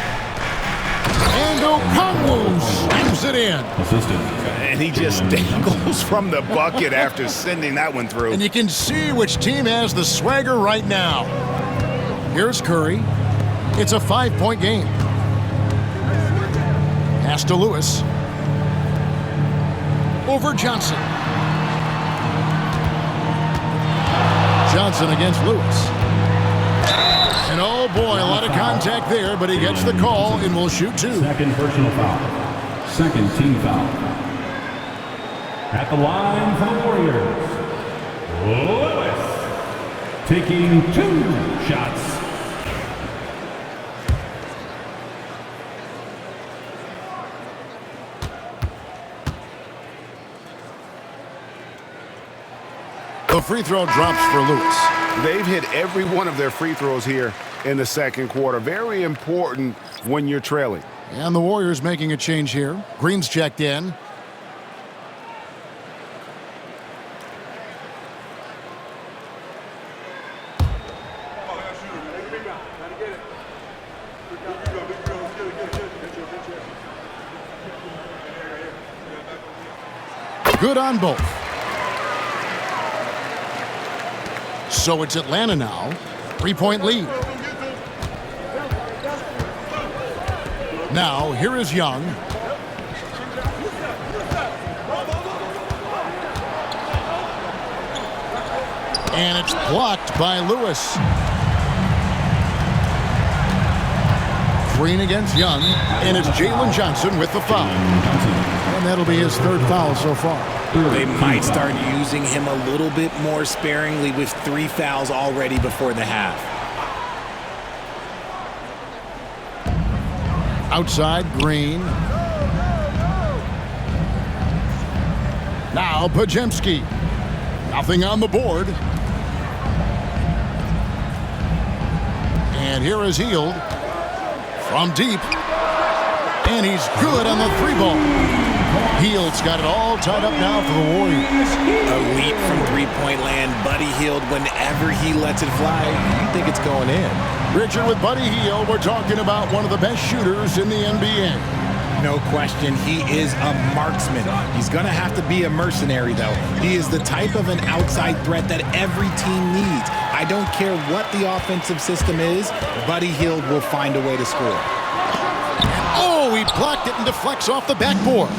Speaker 2: And Okongwu slams it in.
Speaker 1: Assistant.
Speaker 3: And he just dangles from the bucket after sending that one through.
Speaker 2: And you can see which team has the swagger right now. Here's Curry. It's a 5-point game. Pass to Lewis. Over Johnson. Johnson against Lewis. And oh boy, a lot of contact there, but he gets the call and will shoot 2.
Speaker 1: Second personal foul. Second team foul. At the line for the Warriors, Lewis taking 2 shots.
Speaker 2: The free throw drops for Lewis.
Speaker 7: They've hit every one of their free throws here in the second quarter. Very important when you're trailing.
Speaker 2: And the Warriors making a change here. Green's checked in. Good on both. So it's Atlanta now. 3-point lead. Now, here is Young. And it's blocked by Lewis. Green against Young. And it's Jalen Johnson with the foul. And that'll be his third foul so far.
Speaker 4: They might start using him a little bit more sparingly with 3 fouls already before the half.
Speaker 2: Outside, Green. Now, Podziemski. Nothing on the board. And here is Hield from deep. And he's good on the 3-ball. Hield's got it all tied up now for the Warriors.
Speaker 4: A leap from three-point land. Buddy Hield, whenever he lets it fly, you think it's going in.
Speaker 2: Richard, with Buddy Hield, we're talking about one of the best shooters in the NBA.
Speaker 4: No question, he is a marksman. He's going to have to be a mercenary, though. He is the type of an outside threat that every team needs. I don't care what the offensive system is, Buddy Hield will find a way to score.
Speaker 2: Oh, he blocked it and deflects off the backboard.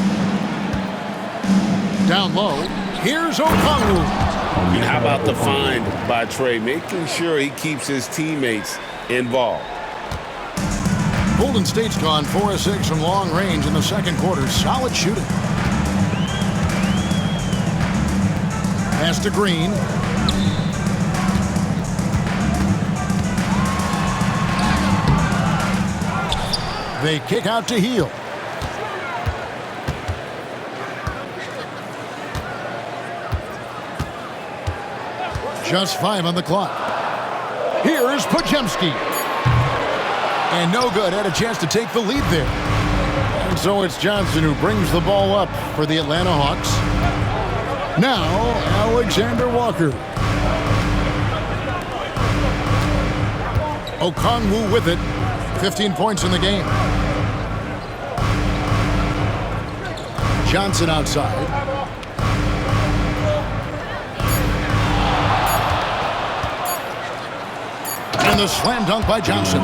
Speaker 2: Down low, here's Okongwu.
Speaker 3: And how about the find by Trey, making sure he keeps his teammates involved.
Speaker 2: Golden State's gone 4 of 6 from long range in the second quarter. Solid shooting. Pass to Green. They kick out to Hield. Just 5 on the clock. Here's Podziemski. And no good. Had a chance to take the lead there. And so it's Johnson who brings the ball up for the Atlanta Hawks. Now, Alexander Walker. Okongwu with it. 15 points in the game. Johnson outside. And the slam dunk by Johnson.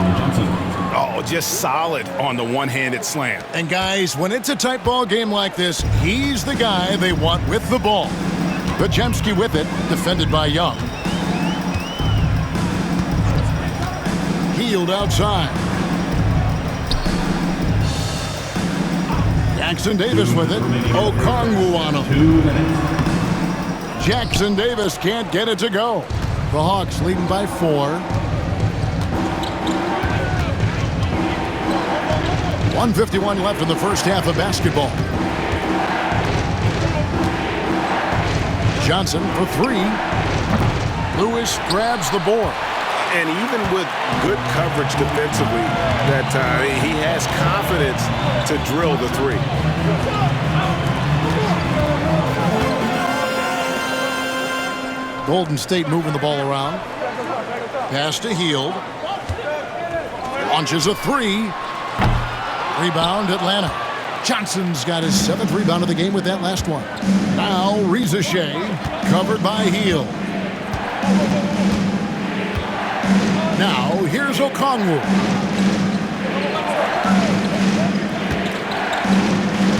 Speaker 7: Oh, just solid on the one-handed slam.
Speaker 2: And guys, when it's a tight ball game like this, he's the guy they want with the ball. Podziemski with it, defended by Young. Hield outside. Jackson Davis with it. Okongwu on him.
Speaker 1: 2 minutes.
Speaker 2: Jackson Davis can't get it to go. The Hawks leading by 4. 1:51 left in the first half of basketball. Johnson for 3. Lewis grabs the board.
Speaker 7: And even with good coverage defensively that time, he has confidence to drill the 3.
Speaker 2: Golden State moving the ball around. Pass to Hield. Launches a 3. Rebound, Atlanta. Johnson's got his 7th rebound of the game with that last one. Now, Reza Shea, covered by Hield. Now, here's Okongwu.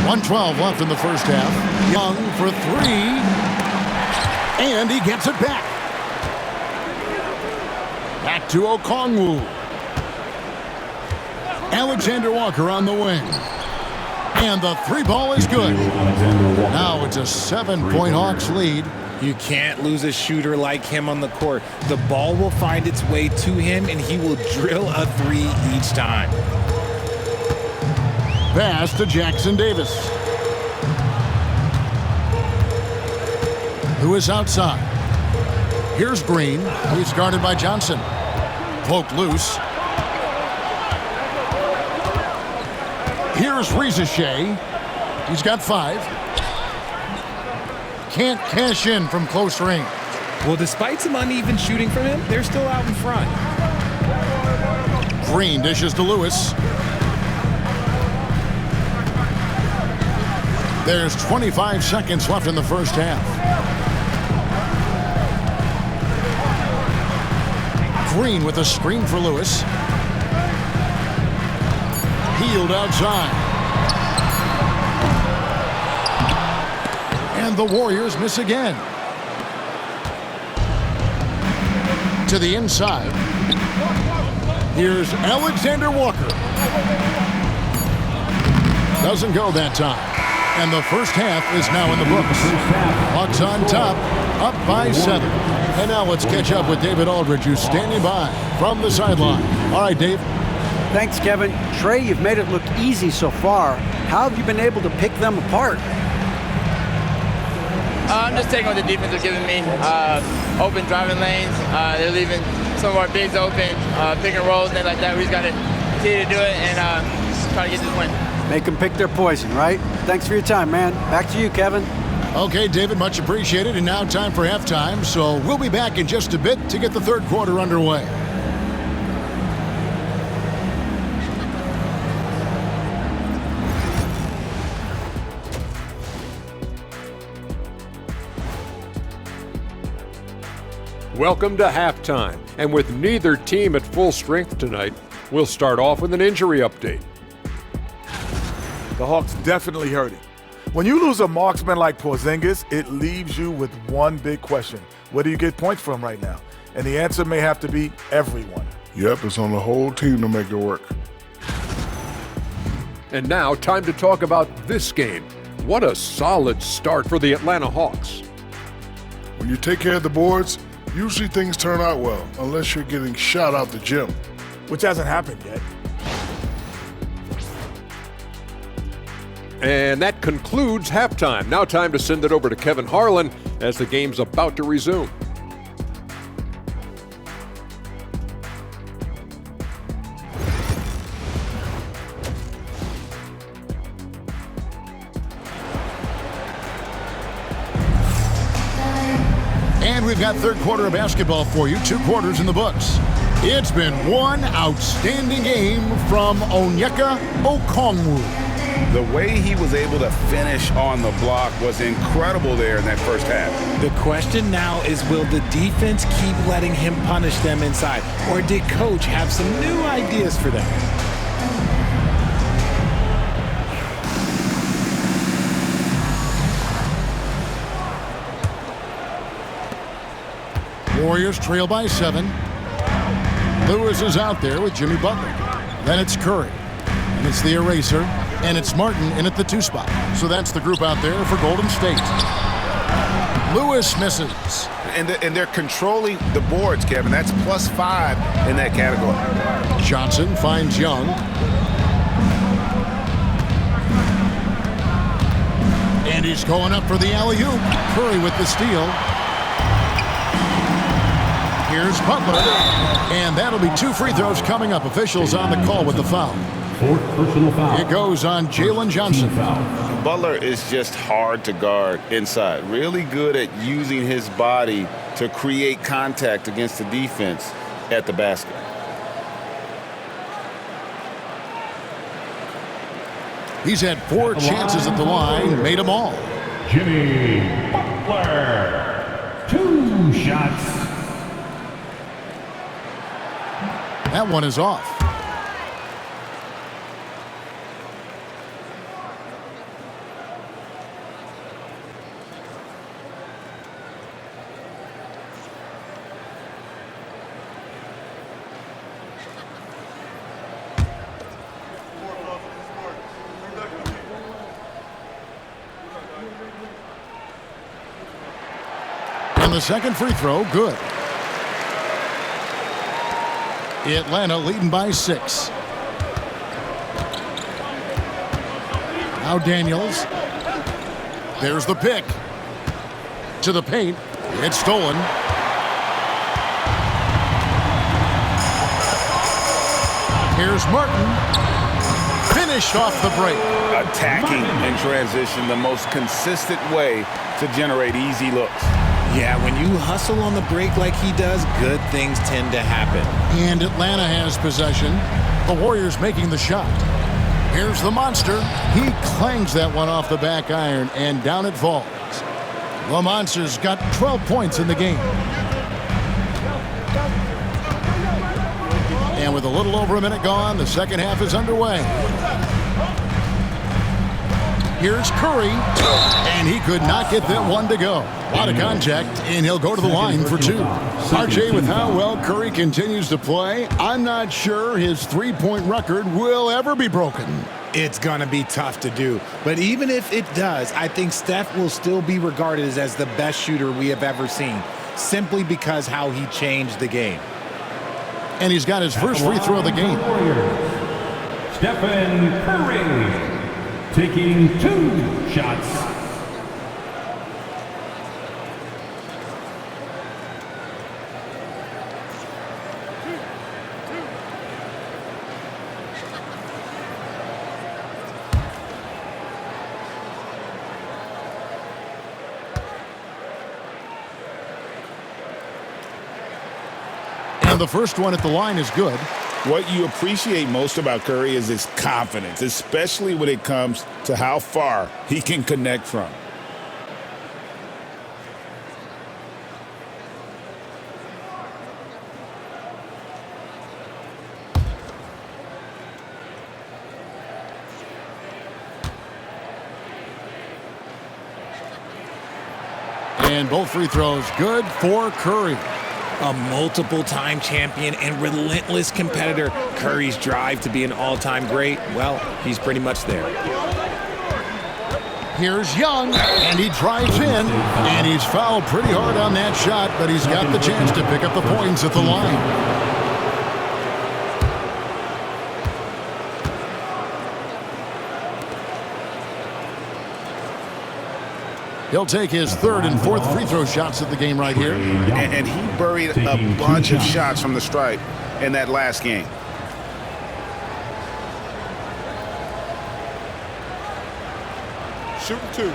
Speaker 2: 1:12 left in the first half. Young for 3. And he gets it back. Back to Okongwu. Alexander Walker on the wing. And the 3-ball is good. Now it's a 7-point Hawks lead.
Speaker 4: You can't lose a shooter like him on the court. The ball will find its way to him, and he will drill a 3 each time.
Speaker 2: Pass to Jackson Davis, who is outside. Here's Green. He's guarded by Johnson. Poked loose. Here's Rizachet. He's got 5. Can't cash in from close range.
Speaker 4: Well, despite some uneven shooting from him, they're still out in front.
Speaker 2: Green dishes to Lewis. There's 25 seconds left in the first half. Green with a screen for Lewis. Healed outside. And the Warriors miss again. To the inside. Here's Alexander Walker. Doesn't go that time. And the first half is now in the books. Hawks on top, up by 7. And now let's catch up with David Aldridge, who's standing by from the sideline. All right, Dave.
Speaker 6: Thanks, Kevin. Trey, you've made it look easy so far. How have you been able to pick them apart?
Speaker 8: I'm just taking what the defense is giving me. Open driving lanes. They're leaving some of our bigs open, pick and rolls, things like that. We just got to continue to do it and try to get this win.
Speaker 6: Make them pick their poison, right? Thanks for your time, man. Back to you, Kevin.
Speaker 2: Okay, David, much appreciated. And now time for halftime. So we'll be back in just a bit to get the third quarter underway.
Speaker 9: Welcome to halftime, and with neither team at full strength tonight, we'll start off with an injury update.
Speaker 5: The Hawks definitely hurting. When you lose a marksman like Porzingis, it leaves you with one big question. Where do you get points from right now? And the answer may have to be everyone.
Speaker 10: Yep, it's on the whole team to make it work.
Speaker 9: And now, time to talk about this game. What a solid start for the Atlanta Hawks.
Speaker 10: When you take care of the boards, usually things turn out well, unless you're getting shot out the gym.
Speaker 5: Which hasn't happened yet.
Speaker 9: And that concludes halftime. Now time to send it over to Kevin Harlan as the game's about to resume.
Speaker 2: And we've got third quarter of basketball for you, 2 quarters in the books. It's been one outstanding game from Onyeka Okongwu.
Speaker 3: The way he was able to finish on the block was incredible there in that first half.
Speaker 4: The question now is, will the defense keep letting him punish them inside? Or did Coach have some new ideas for them?
Speaker 2: Warriors trail by 7. Lewis is out there with Jimmy Butler. Then it's Curry. And it's the eraser. And it's Martin in at the 2 spot. So that's the group out there for Golden State. Lewis misses.
Speaker 3: And they're controlling the boards, Kevin. That's +5 in that category.
Speaker 2: Johnson finds Young. And he's going up for the alley-oop. Curry with the steal. Here's Butler. And that'll be 2 free throws coming up. Officials on the call with the foul.
Speaker 1: 4th personal foul.
Speaker 2: It goes on Jalen Johnson.
Speaker 3: Butler is just hard to guard inside. Really good at using his body to create contact against the defense at the basket.
Speaker 2: He's had 4 chances at the line, made them all.
Speaker 1: Jimmy Butler. 2 shots.
Speaker 2: That one is off. And the second free throw, good. Atlanta leading by 6. Now Daniels. There's the pick. To the paint. It's stolen. Here's Martin. Finished off the break.
Speaker 7: Attacking in transition, the most consistent way to generate easy looks.
Speaker 4: Yeah, when you hustle on the break like he does, good things tend to happen.
Speaker 2: And Atlanta has possession. The Warriors making the shot. Here's the monster. He clangs that one off the back iron, and down it falls. The Monster's got 12 points in the game. And with a little over a minute gone, the second half is underway. Here's Curry, and he could not get that one to go. A lot of contact, and he'll go to the line for two. RJ, with how well Curry continues to play, I'm not sure his three-point record will ever be broken.
Speaker 4: It's going to be tough to do. But even if it does, I think Steph will still be regarded as the best shooter we have ever seen, simply because how he changed the game.
Speaker 2: And he's got his first free throw of the game.
Speaker 1: Stephen Curry taking 2 shots.
Speaker 2: And the first one at the line is good.
Speaker 7: What you appreciate most about Curry is his confidence, especially when it comes to how far he can connect from.
Speaker 2: And both free throws good for Curry.
Speaker 4: A multiple-time champion and relentless competitor. Curry's drive to be an all-time great, well, he's pretty much there.
Speaker 2: Here's Young, and he drives in, and he's fouled pretty hard on that shot, but he's got the chance to pick up the points at the line. He'll take his third and fourth free throw shots at the game right here.
Speaker 7: And he buried a bunch of shots from the stripe in that last game.
Speaker 10: Shoot 2.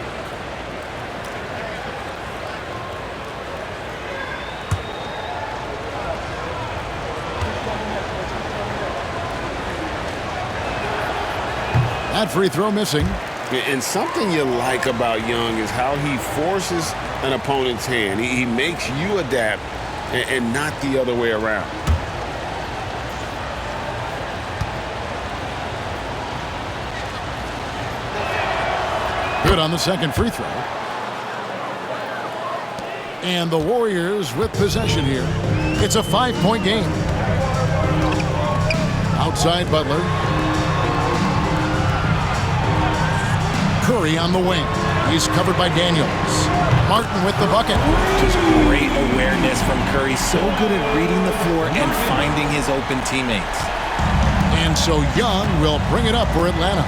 Speaker 2: That free throw missing.
Speaker 11: And something you like about Young is how he forces an opponent's hand. He makes you adapt and not the other way around.
Speaker 2: Good on the second free throw. And the Warriors with possession here. It's a 5-point game. Outside Butler. Curry on the wing. He's covered by Daniels. Martin with the bucket.
Speaker 4: Just great awareness from Curry. So good at reading the floor and finding his open teammates.
Speaker 2: And so Young will bring it up for Atlanta.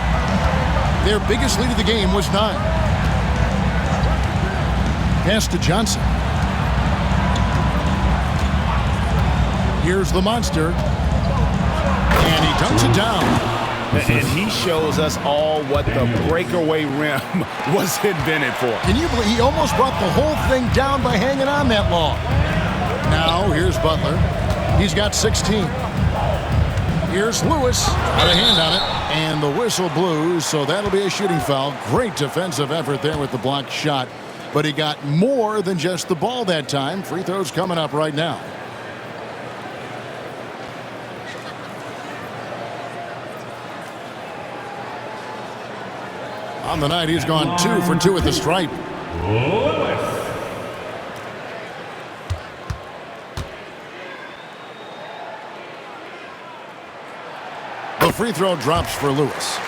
Speaker 2: Their biggest lead of the game was 9. Pass to Johnson. Here's the monster. And he dunks it down.
Speaker 7: And he shows us all what the breakaway rim was invented for.
Speaker 2: Can you believe he almost brought the whole thing down by hanging on that long? Now, here's Butler. He's got 16. Here's Lewis. Got a hand on it. And the whistle blew, so that'll be a shooting foul. Great defensive effort there with the blocked shot. But he got more than just the ball that time. Free throws coming up right now. On the night, he's gone 2 for 2 at the stripe.
Speaker 1: Lewis.
Speaker 2: The free throw drops for Lewis.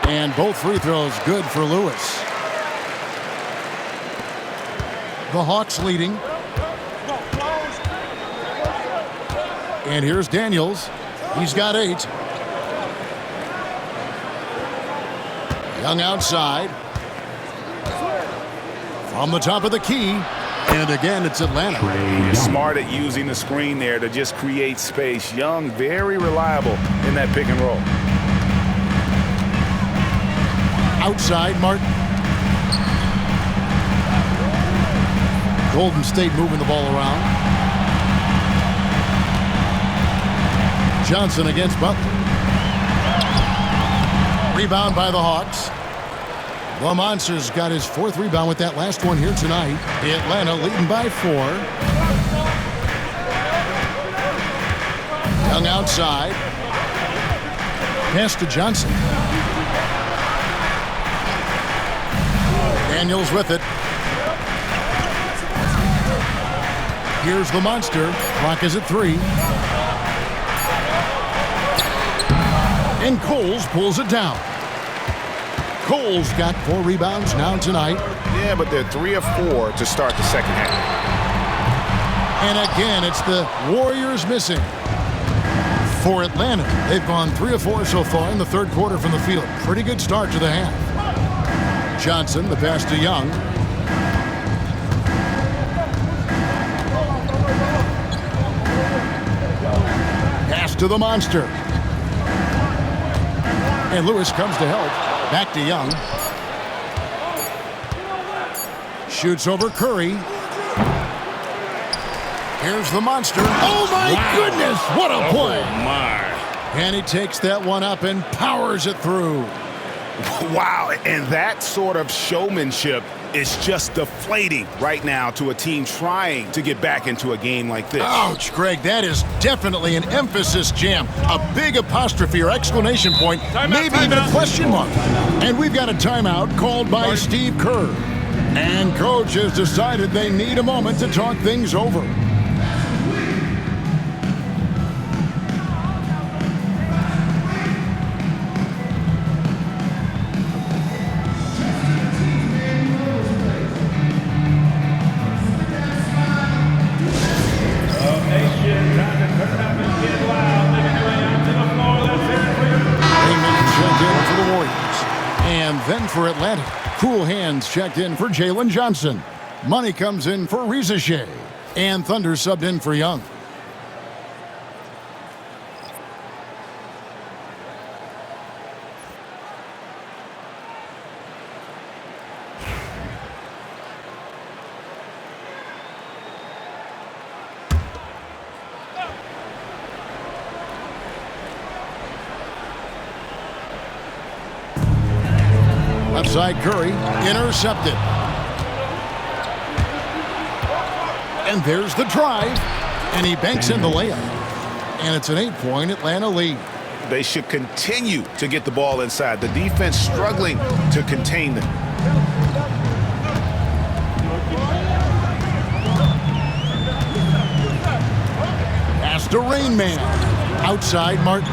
Speaker 2: And both free throws good for Lewis. The Hawks leading. And here's Daniels. He's got 8. Young outside. From the top of the key. And again, it's Atlanta.
Speaker 7: He's smart at using the screen there to just create space. Young, very reliable in that pick and roll.
Speaker 2: Outside, Martin. Golden State moving the ball around. Johnson against Butler. Rebound by the Hawks. The Monsters got his 4th rebound with that last one here tonight. Atlanta leading by 4. Young outside. Pass to Johnson. Daniels with it. Here's the Monster. Clock is at 3. And Coles pulls it down. Coles got 4 rebounds now tonight.
Speaker 7: Yeah, but they're 3 of 4 to start the second half.
Speaker 2: And again, it's the Warriors missing. For Atlanta, they've gone 3 of 4 so far in the third quarter from the field. Pretty good start to the half. Johnson, the pass to Young. Pass to the Monster. And Lewis comes to help. Back to Young. Shoots over Curry. Here's the Monster. Oh, my goodness. What a play.
Speaker 7: Oh, my.
Speaker 2: And he takes that one up and powers it through.
Speaker 7: Wow. And that sort of showmanship is just deflating right now to a team trying to get back into a game like this.
Speaker 2: Ouch, Greg. That is definitely an emphasis jam. A big apostrophe or exclamation point, maybe even a question mark. And we've got a timeout called by Steve Kerr. And Coach has decided they need a moment to talk things over. Then for Atlanta, cool hands checked in for Jalen Johnson. Money comes in for Rizachet. And Thunder subbed in for Young. Side Curry, intercepted. And there's the drive. And he banks in the layup. And it's an 8-point Atlanta lead.
Speaker 7: They should continue to get the ball inside. The defense struggling to contain them.
Speaker 2: Pass to Rain Man. Outside Martin.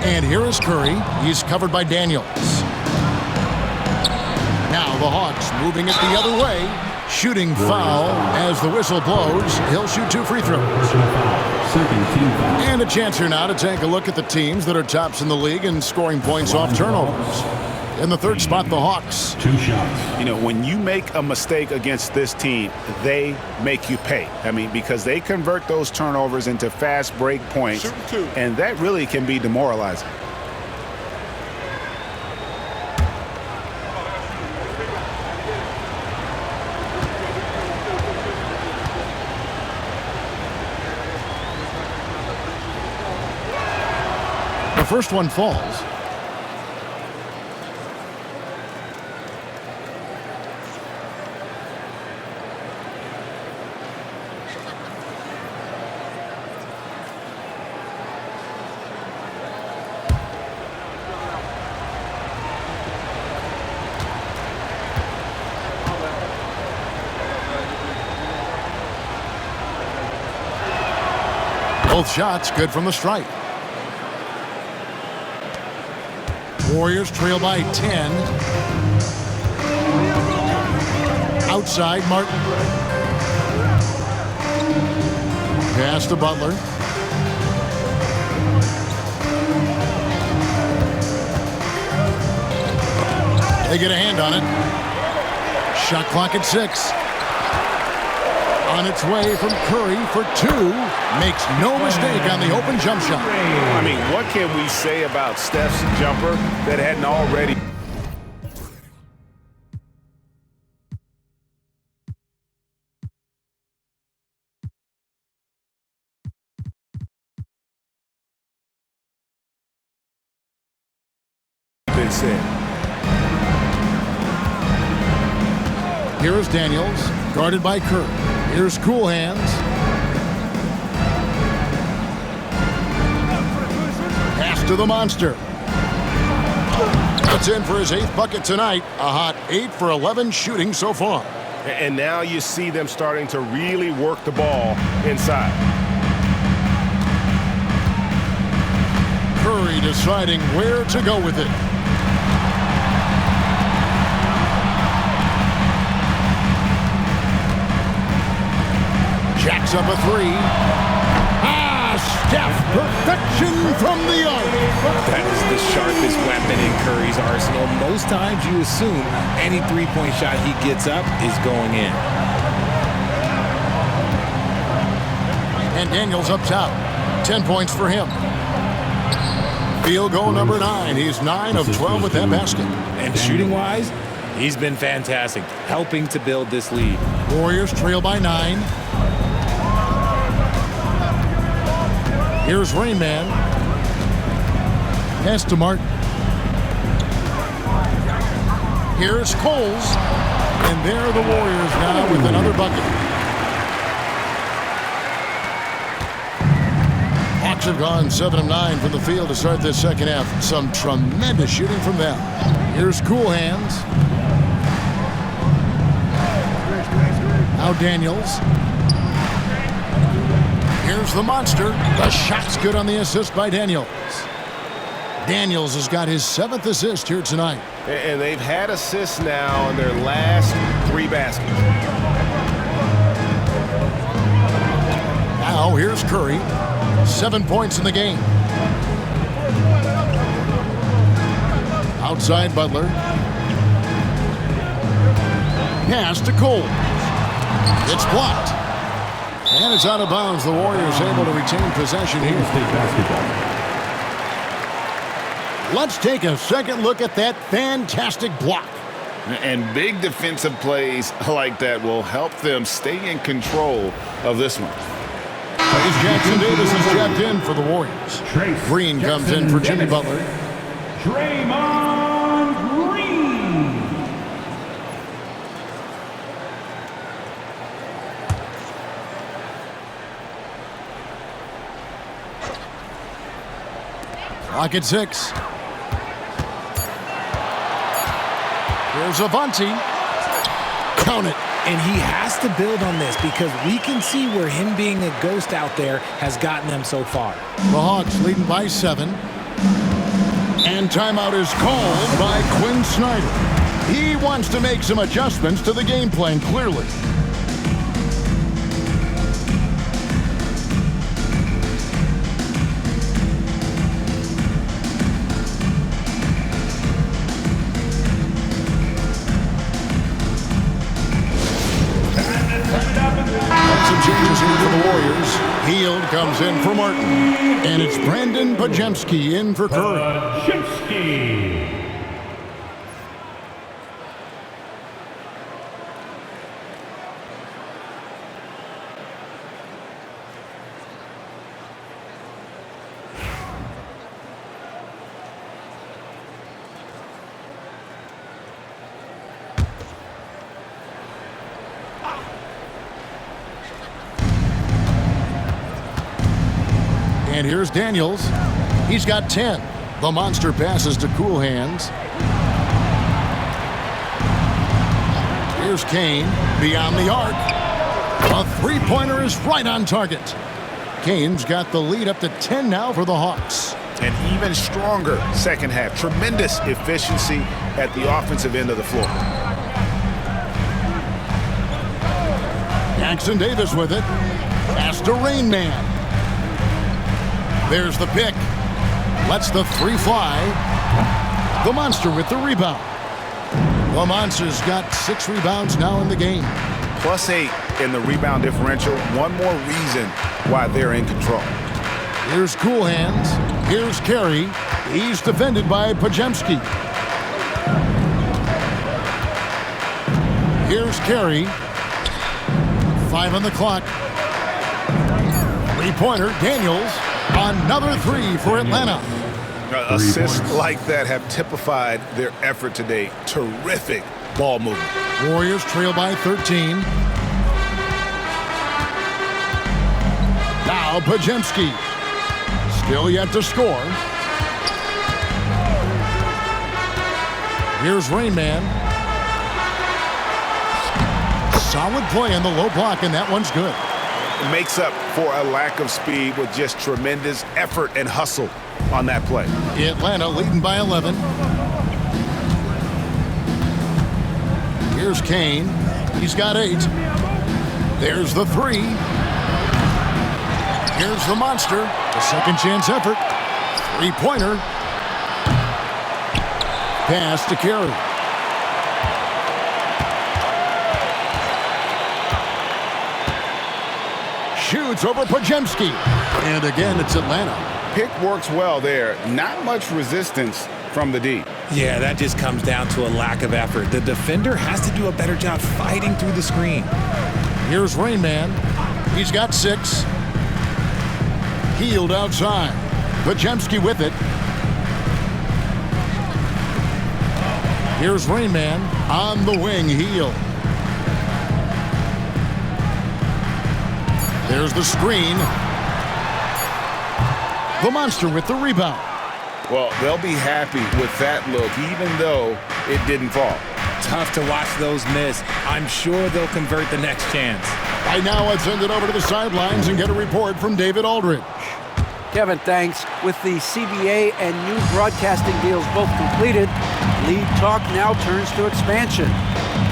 Speaker 2: And here is Curry. He's covered by Daniels. Now the Hawks moving it the other way. Shooting foul as the whistle blows. He'll shoot 2 free throws. And a chance here now to take a look at the teams that are tops in the league in scoring points off turnovers. In the third spot, the Hawks.
Speaker 1: 2 shots.
Speaker 7: You know, when you make a mistake against this team, they make you pay. I mean, because they convert those turnovers into fast break points, and that really can be demoralizing.
Speaker 2: The first one falls. Both shots good from the stripe. Warriors trail by 10. Outside, Martin. Pass to Butler. They get a hand on it. Shot clock at 6. On its way from Curry for 2. Makes no mistake on the open jump shot.
Speaker 7: I mean, what can we say about Steph's jumper that hadn't already been said?
Speaker 2: Here is Daniels, guarded by Kerr. Here's Cool Hands. Pass to the monster. It's in for his 8th bucket tonight. A hot 8 for 11 shooting so far.
Speaker 7: And now you see them starting to really work the ball inside.
Speaker 2: Curry deciding where to go with it. Jacks up a 3. Steph, perfection from the arc.
Speaker 4: That is the sharpest weapon in Curry's arsenal. Most times you assume any three-point shot he gets up is going in.
Speaker 2: And Daniels up top. 10 points for him. Field goal number 9. He's 9 of 12 with that basket.
Speaker 4: And shooting-wise, he's been fantastic, helping to build this lead.
Speaker 2: Warriors trail by 9. Here's Rain Man. Pass to Martin. Here's Coles. And there are the Warriors now with another bucket. Hawks have gone 7 of 9 from the field to start this second half. Some tremendous shooting from them. Here's Cool Hands. Now Daniels. Here's the monster. The shot's good on the assist by Daniels. Daniels has got his 7th assist here tonight.
Speaker 7: And they've had assists now in their last 3 baskets.
Speaker 2: Now here's Curry. 7 points in the game. Outside Butler. Pass to Cole. It's blocked. And it's out of bounds. The Warriors able to retain possession here. Let's take a second look at that fantastic block.
Speaker 3: And big defensive plays like that will help them stay in control of this one.
Speaker 2: As Jackson Davis is checked in for the Warriors. Green comes in for Jimmy Butler.
Speaker 1: Draymond Green.
Speaker 2: Clock at 6. Here's Avanti. Count it.
Speaker 4: And he has to build on this because we can see where him being a ghost out there has gotten them so far.
Speaker 2: The Hawks leading by 7. And timeout is called by Quinn Snyder. He wants to make some adjustments to the game plan, clearly. Hield comes in for Martin. And it's Brandon Podziemski in for Curry.
Speaker 1: Podziemski.
Speaker 2: And here's Daniels. He's got 10. The monster passes to Cool Hands. Here's Kane beyond the arc. A three-pointer is right on target. Kane's got the lead up to 10 now for the Hawks.
Speaker 7: An even stronger second half. Tremendous efficiency at the offensive end of the floor.
Speaker 2: Jackson Davis with it. Pass to Rain Man. There's the pick. Lets the three fly. The Monster with the rebound. The Monster's got 6 rebounds now in the game.
Speaker 7: +8 in the rebound differential. One more reason why they're in control.
Speaker 2: Here's Cool Hands. Here's Carey. He's defended by Pajemski. Here's Carey. 5 on the clock. Three-pointer, Daniels. Another 3 for Atlanta.
Speaker 7: Assists like that have typified their effort today. Terrific ball movement.
Speaker 2: Warriors trail by 13. Now Pajemski. Still yet to score. Here's Rain Man. Solid play in the low block, and that one's good.
Speaker 7: It makes up for a lack of speed with just tremendous effort and hustle on that play.
Speaker 2: Atlanta leading by 11. Here's Kane. He's got 8. There's the 3. Here's the Monster. A second chance effort. Three-pointer. Pass to Carey. Shoots over Pajemski. And again, it's Atlanta.
Speaker 7: Pick works well there. Not much resistance from the D.
Speaker 4: Yeah, that just comes down to a lack of effort. The defender has to do a better job fighting through the screen.
Speaker 2: Here's Rain Man. He's got 6. Healed outside. Pajemski with it. Here's Rain Man on the wing. Heel. There's the screen. The Monster with the rebound.
Speaker 7: Well, they'll be happy with that look, even though it didn't fall.
Speaker 4: Tough to watch those miss. I'm sure they'll convert the next chance.
Speaker 2: Right now, let's send it over to the sidelines and get a report from David Aldridge.
Speaker 6: Kevin, thanks. With the CBA and new broadcasting deals both completed, league talk now turns to expansion.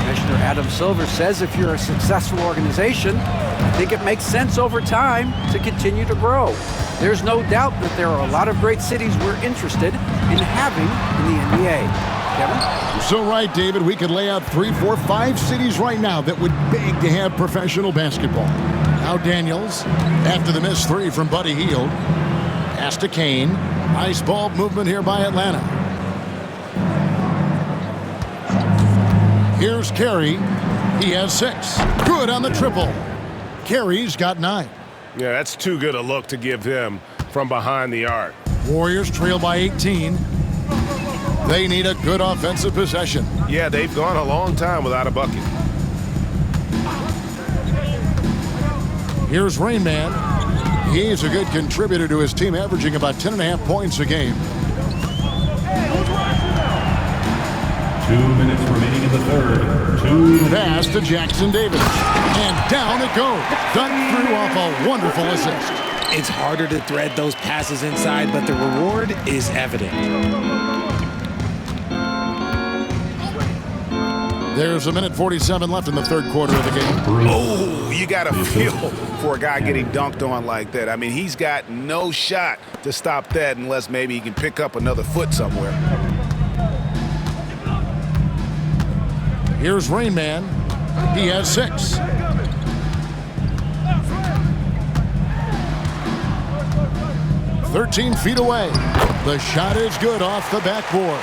Speaker 6: Commissioner Adam Silver says if you're a successful organization, I think it makes sense over time to continue to grow. There's no doubt that there are a lot of great cities we're interested in having in the NBA. Kevin?
Speaker 2: You're so right, David. We could lay out 3, 4, 5 cities right now that would beg to have professional basketball. Now Daniels, after the missed 3 from Buddy Hield. Pass to Kane. Nice ball movement here by Atlanta. Here's Carey. He has 6. Good on the triple. Carey's got 9.
Speaker 12: Yeah, that's too good a look to give him from behind the arc.
Speaker 2: Warriors trail by 18. They need a good offensive possession.
Speaker 12: Yeah, they've gone a long time without a bucket.
Speaker 2: Here's Rain Man. He's a good contributor to his team, averaging about 10.5 points a game.
Speaker 1: 2 minutes remaining in the third. 2
Speaker 2: Pass to Jackson Davis. And down it goes. Done through off a wonderful assist.
Speaker 4: It's harder to thread those passes inside, but the reward is evident.
Speaker 2: There's 1:47 left in the third quarter of the game.
Speaker 7: Oh, you got to feel for a guy getting dunked on like that. I mean, he's got no shot to stop that unless maybe he can pick up another foot somewhere.
Speaker 2: Here's Rain Man. He has 6. "13 feet away. The shot is good off the backboard.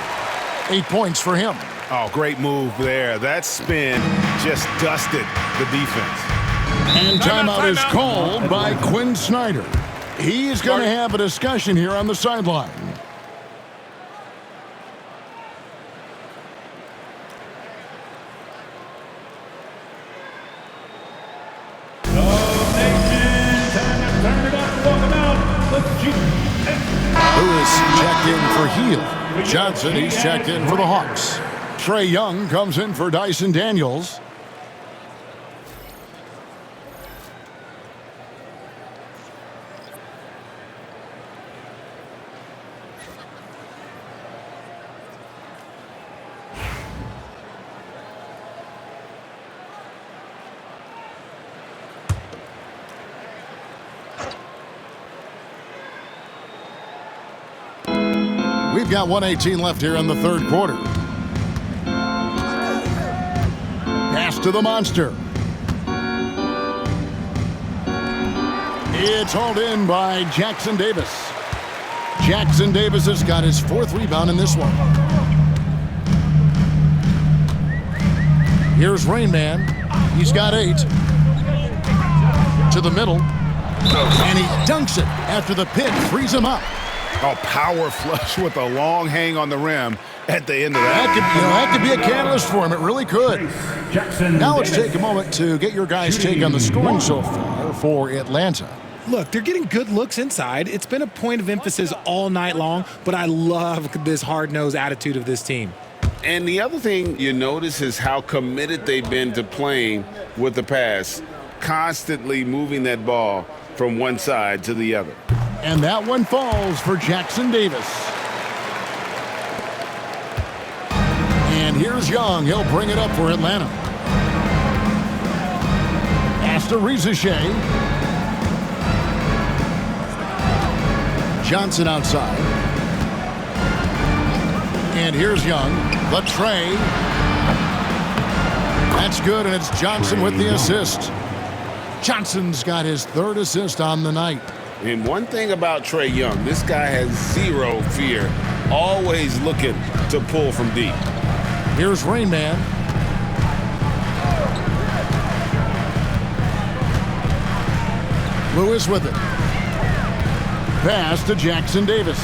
Speaker 2: 8 points for him.
Speaker 7: Oh, great move there. That spin just dusted the defense.
Speaker 2: And timeout is called by Quinn Snyder. He's going to have a discussion here on the sideline. Lewis checked in for Hield. Johnson, he's checked in for the Hawks. Trae Young comes in for Dyson Daniels. We've got 1:18 left here in the third quarter. Pass to the monster. It's hauled in by Jackson Davis. Jackson Davis has got his 4th rebound in this one. Here's Rain Man. He's got 8. To the middle. And he dunks it after the pick frees him up.
Speaker 7: A power flush with a long hang on the rim at the end of that.
Speaker 2: That could be a catalyst for him. It really could. Now let's take a moment to get your guys' take on the scoring so far for Atlanta.
Speaker 4: Look, they're getting good looks inside. It's been a point of emphasis all night long, but I love this hard-nosed attitude of this team.
Speaker 11: And the other thing you notice is how committed they've been to playing with the pass, constantly moving that ball from one side to the other.
Speaker 2: And that one falls for Jackson Davis. And here's Young. He'll bring it up for Atlanta. Pass to Rizachet. Johnson outside. And here's Young. The tray. That's good, and it's Johnson with the assist. Johnson's got his 3rd assist on the night.
Speaker 11: And one thing about Trae Young, this guy has zero fear, always looking to pull from deep.
Speaker 2: Here's Rain Man. Lewis with it. Pass to Jackson Davis.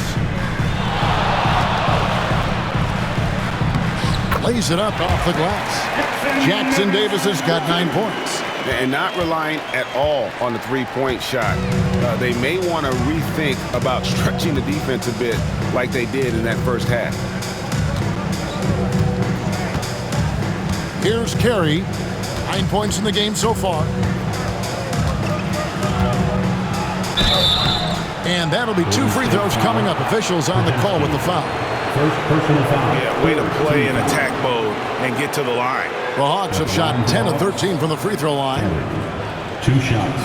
Speaker 2: Lays it up off the glass. Jackson Davis has got 9 points.
Speaker 7: And not relying at all on the three-point shot. They may want to rethink about stretching the defense a bit like they did in that first half.
Speaker 2: Here's Carey. 9 points in the game so far. And that'll be 2 free throws coming up. Officials on the call with the foul.
Speaker 1: First personal foul.
Speaker 7: Yeah, way to play in attack mode and get to the line.
Speaker 2: The Hawks have shot 10 of 13 from the free throw line.
Speaker 1: 2 shots.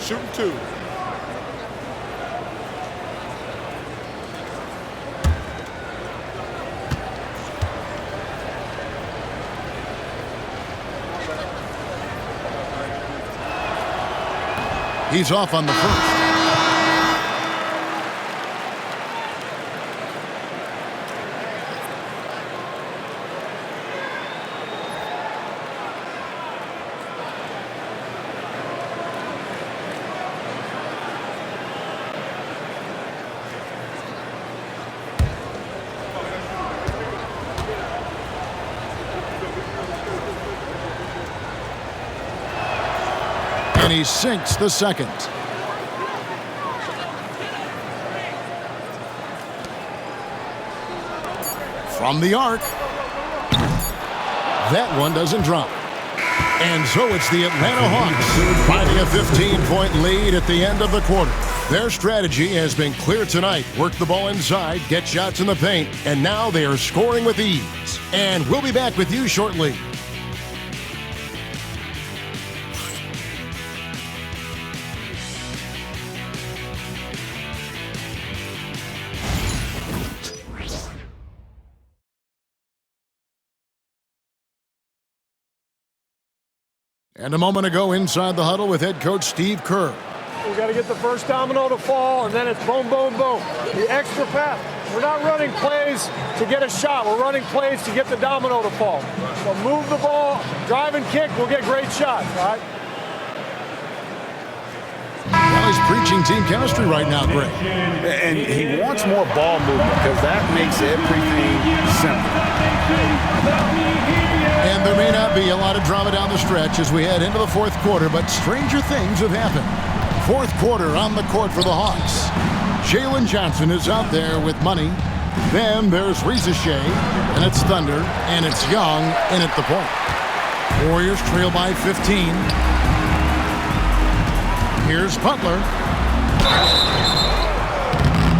Speaker 10: Shooting 2.
Speaker 2: He's off on the first. And he sinks the second. From the arc. That one doesn't drop. And so it's the Atlanta Hawks finding a 15-point lead at the end of the quarter. Their strategy has been clear tonight. Work the ball inside, get shots in the paint, and now they are scoring with ease. And we'll be back with you shortly. And a moment ago inside the huddle with head coach Steve Kerr.
Speaker 13: We got to get the first domino to fall, and then it's boom, boom, boom. The extra pass. We're not running plays to get a shot. We're running plays to get the domino to fall. So move the ball, drive and kick, we'll get great shots, all right?
Speaker 2: Well, he's preaching team chemistry right now, Greg.
Speaker 7: And he wants more ball movement because that makes everything simple.
Speaker 2: And there may not be a lot of drama down the stretch as we head into the fourth quarter, but stranger things have happened. Fourth quarter on the court for the Hawks. Jalen Johnson is out there with money. Then there's Rizachet, and it's Thunder, and it's Young in at the point. Warriors trail by 15. Here's Butler.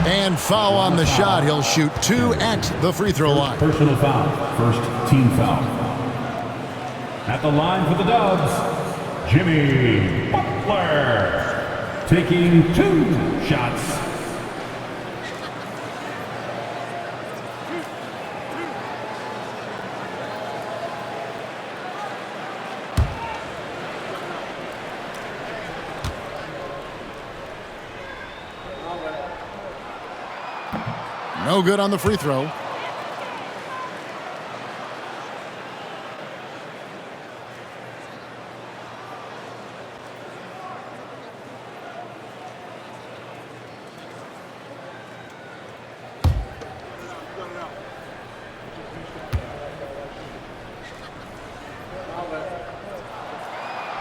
Speaker 2: And foul on the shot. He'll shoot 2 at the free throw line.
Speaker 1: Personal foul. First team foul. At the line for the Dubs, Jimmy Butler, taking 2 shots.
Speaker 2: No good on the free throw.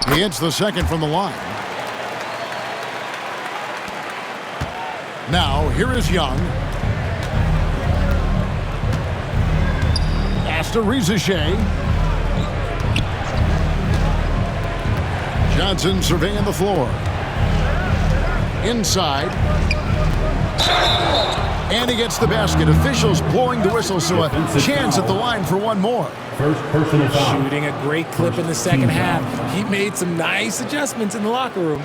Speaker 2: He hits the second from the line. Now, here is Young. Pass to Rizachet. Johnson surveying the floor. Inside. And he gets the basket. Officials blowing the whistle, so a chance at the line for one more.
Speaker 1: First personal foul.
Speaker 4: Shooting a great clip in the second half. He made some nice adjustments in the locker room.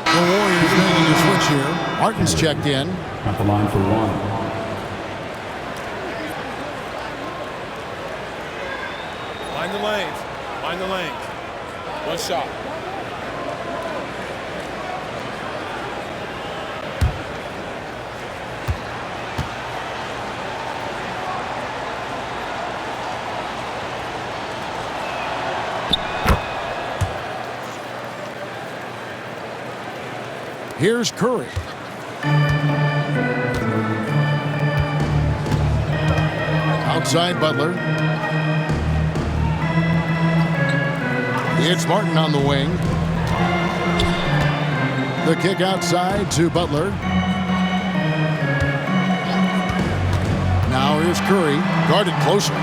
Speaker 2: The Warriors making a switch here. Martin's checked in.
Speaker 1: At the line for 1.
Speaker 13: Find the lanes. Find the lanes. One shot.
Speaker 2: Here's Curry. Outside Butler. It's Martin on the wing. The kick outside to Butler. Now here's Curry, guarded closer.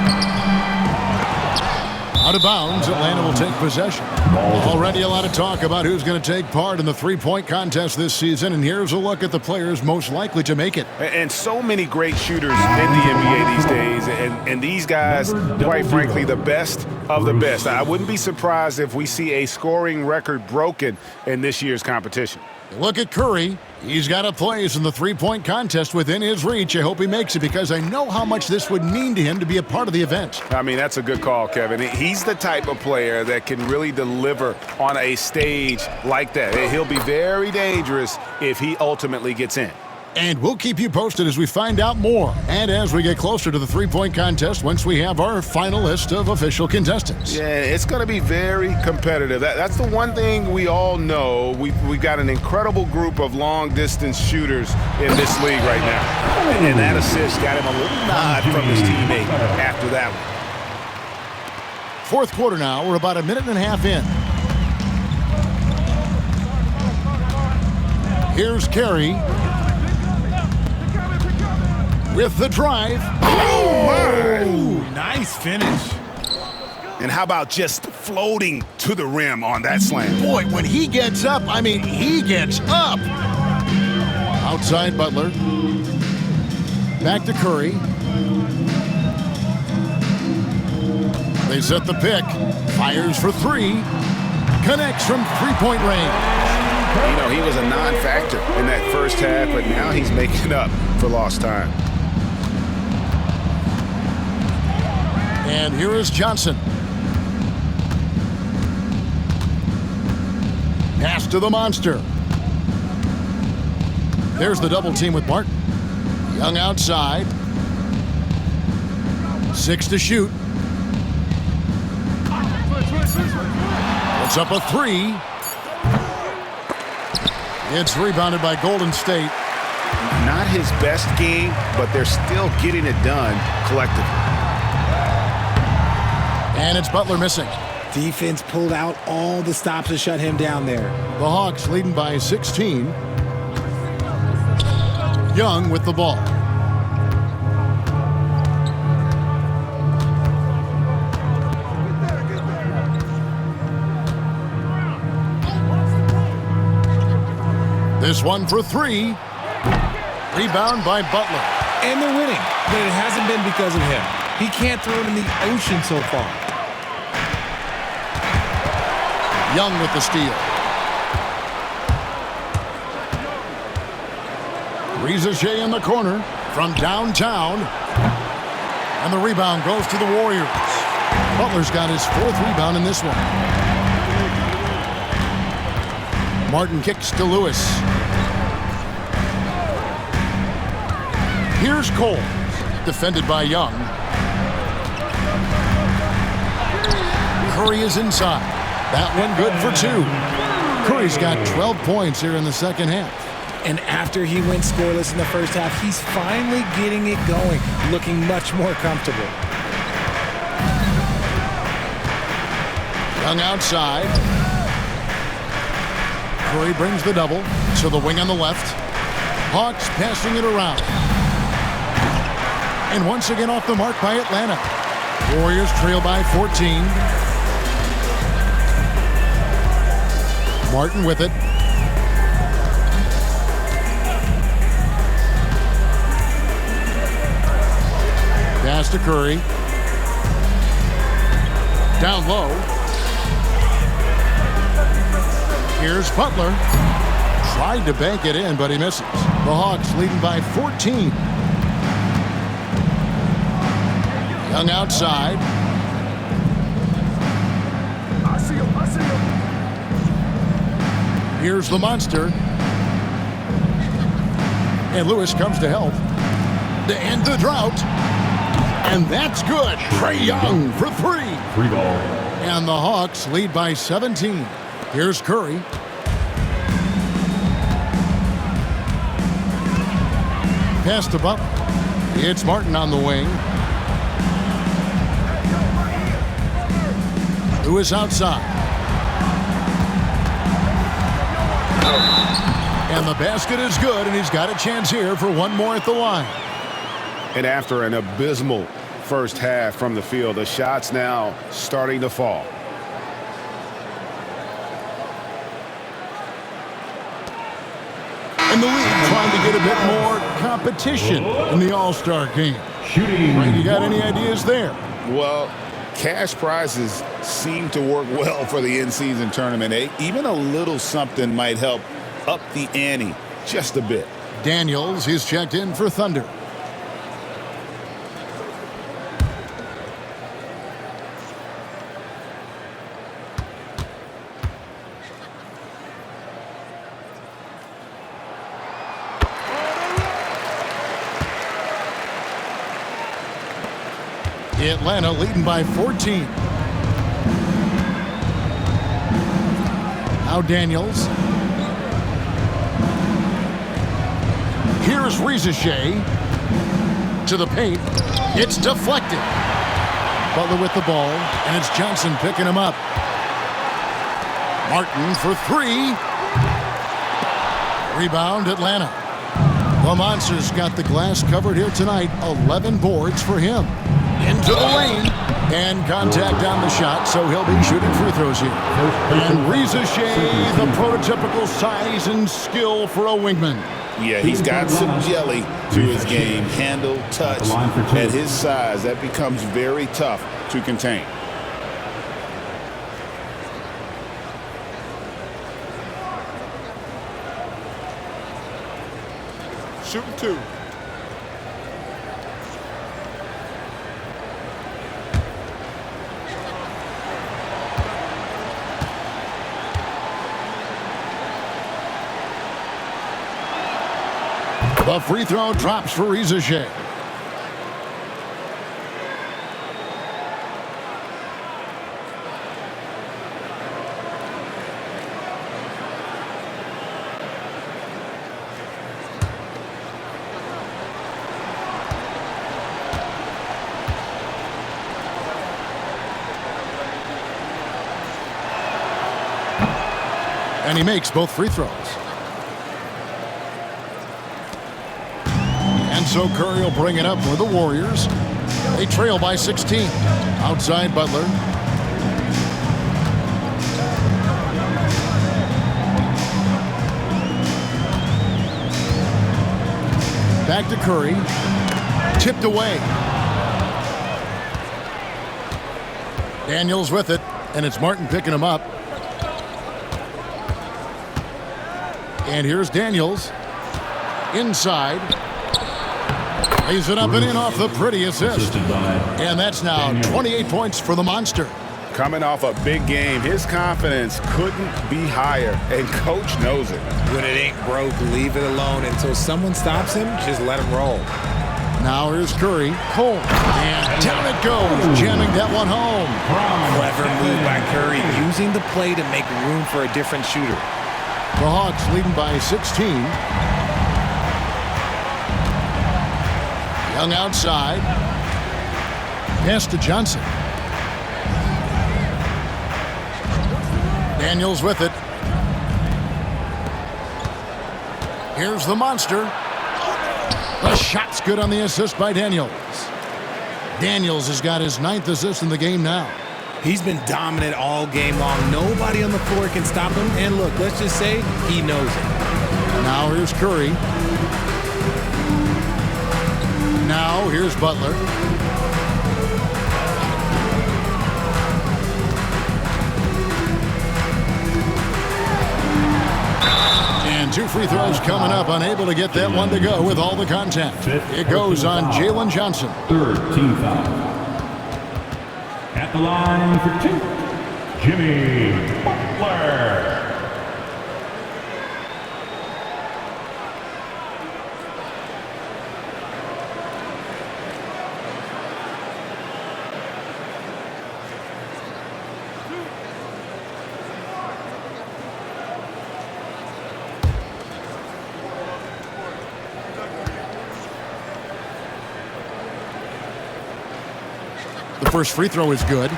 Speaker 2: Out of bounds, Atlanta will take possession. Already a lot of talk about who's going to take part in the three-point contest this season, and here's a look at the players most likely to make it.
Speaker 7: And so many great shooters in the NBA these days, and these guys, quite frankly, the best of the best. I wouldn't be surprised if we see a scoring record broken in this year's competition.
Speaker 2: Look at Curry. He's got a place in the three-point contest within his reach. I hope he makes it because I know how much this would mean to him to be a part of the event.
Speaker 7: I mean, that's a good call, Kevin. He's the type of player that can really deliver on a stage like that. He'll be very dangerous if he ultimately gets in.
Speaker 2: And we'll keep you posted as we find out more and as we get closer to the three-point contest once we have our final list of official contestants.
Speaker 7: Yeah, it's going to be very competitive. That's the one thing we all know. We've got an incredible group of long-distance shooters in this league right now. And that assist got him a little nod from his teammate after that one.
Speaker 2: Fourth quarter now. We're about a minute and a half in. Here's Carey. With the drive.
Speaker 7: Oh, nice finish. And how about just floating to the rim on that slam?
Speaker 2: Boy, when he gets up, I mean, he gets up. Outside Butler. Back to Curry. They set the pick. Fires for three. Connects from three-point range.
Speaker 7: You know, he was a non-factor in that first half, but now he's making up for lost time.
Speaker 2: And here is Johnson. Pass to the monster. There's the double team with Martin. Young outside. 6 to shoot. Puts up a 3. It's rebounded by Golden State.
Speaker 7: Not his best game, but they're still getting it done collectively.
Speaker 2: And it's Butler missing.
Speaker 4: Defense pulled out all the stops to shut him down there.
Speaker 2: The Hawks leading by 16. Young with the ball. This one for 3. Rebound by Butler.
Speaker 4: And they're winning, but it hasn't been because of him. He can't throw it in the ocean so far.
Speaker 2: Young with the steal. Riza in the corner from downtown. And the rebound goes to the Warriors. Butler's got his 4th rebound in this one. Martin kicks to Lewis. Here's Cole, defended by Young. Curry is inside. That one good for 2. Curry's got 12 points here in the second half.
Speaker 4: And after he went scoreless in the first half, he's finally getting it going, looking much more comfortable.
Speaker 2: Young outside. Curry brings the double to the wing on the left. Hawks passing it around. And once again off the mark by Atlanta. Warriors trail by 14. Martin with it. Pass to Curry. Down low. Here's Butler. Tried to bank it in, but he misses. The Hawks leading by 14. Young outside. Here's the monster. And Lewis comes to help to end the drought. And that's good. Trae Young for 3.
Speaker 1: 3 ball.
Speaker 2: And the Hawks lead by 17. Here's Curry. Pass to Butler. It's Martin on the wing. Lewis outside. And the basket is good, and he's got a chance here for one more at the line.
Speaker 7: And after an abysmal first half from the field, the shots now starting to fall.
Speaker 2: And the league trying to get a bit more competition in the All-Star game.
Speaker 1: Shooting.
Speaker 2: Frank, you got any ideas there?
Speaker 3: Well, cash prizes seem to work well for the in-season tournament. Even a little something might help up the ante just a bit.
Speaker 2: Daniels is checked in for Thunder. Atlanta leading by 14. Now Daniels. Here's Riza to the paint. It's deflected. Butler with the ball, and it's Johnson picking him up. Martin for 3. Rebound, Atlanta. The Monsters got the glass covered here tonight. 11 boards for him. Into the lane, and contact on the shot, so he'll be shooting free throws here. And Riza the prototypical size and skill for a wingman.
Speaker 3: Yeah, he's got some jelly to his game. Handle, touch, at his size, that becomes very tough to contain.
Speaker 12: Shooting 2.
Speaker 2: The free throw drops for Riza and he makes both free throws. And so Curry will bring it up for the Warriors. They trail by 16. Outside Butler. Back to Curry. Tipped away. Daniels with it, and it's Martin picking him up. And here's Daniels. Inside. Lays it up and in off the pretty assist. And that's now 28 points for the Monster.
Speaker 7: Coming off a big game, his confidence couldn't be higher, and Coach knows it.
Speaker 4: When it ain't broke, leave it alone. Until someone stops him, just let him roll.
Speaker 2: Now here's Curry. Cole. And down it goes, jamming that one home.
Speaker 4: Clever move by Curry, using the play to make room for a different shooter.
Speaker 2: The Hawks leading by 16. Young outside. Pass to Johnson. Daniels with it. Here's the Monster. The shot's good on the assist by Daniels. Daniels has got his 9th assist in the game now.
Speaker 4: He's been dominant all game long. Nobody on the floor can stop him. And look, let's just say he knows it.
Speaker 2: Now here's Curry. Now here's Butler. And 2 free throws coming up. Unable to get that one to go with all the contact. It goes on Jalen Johnson.
Speaker 1: 3rd team foul. At the line for 2, Jimmy Butler.
Speaker 2: The first free throw is good.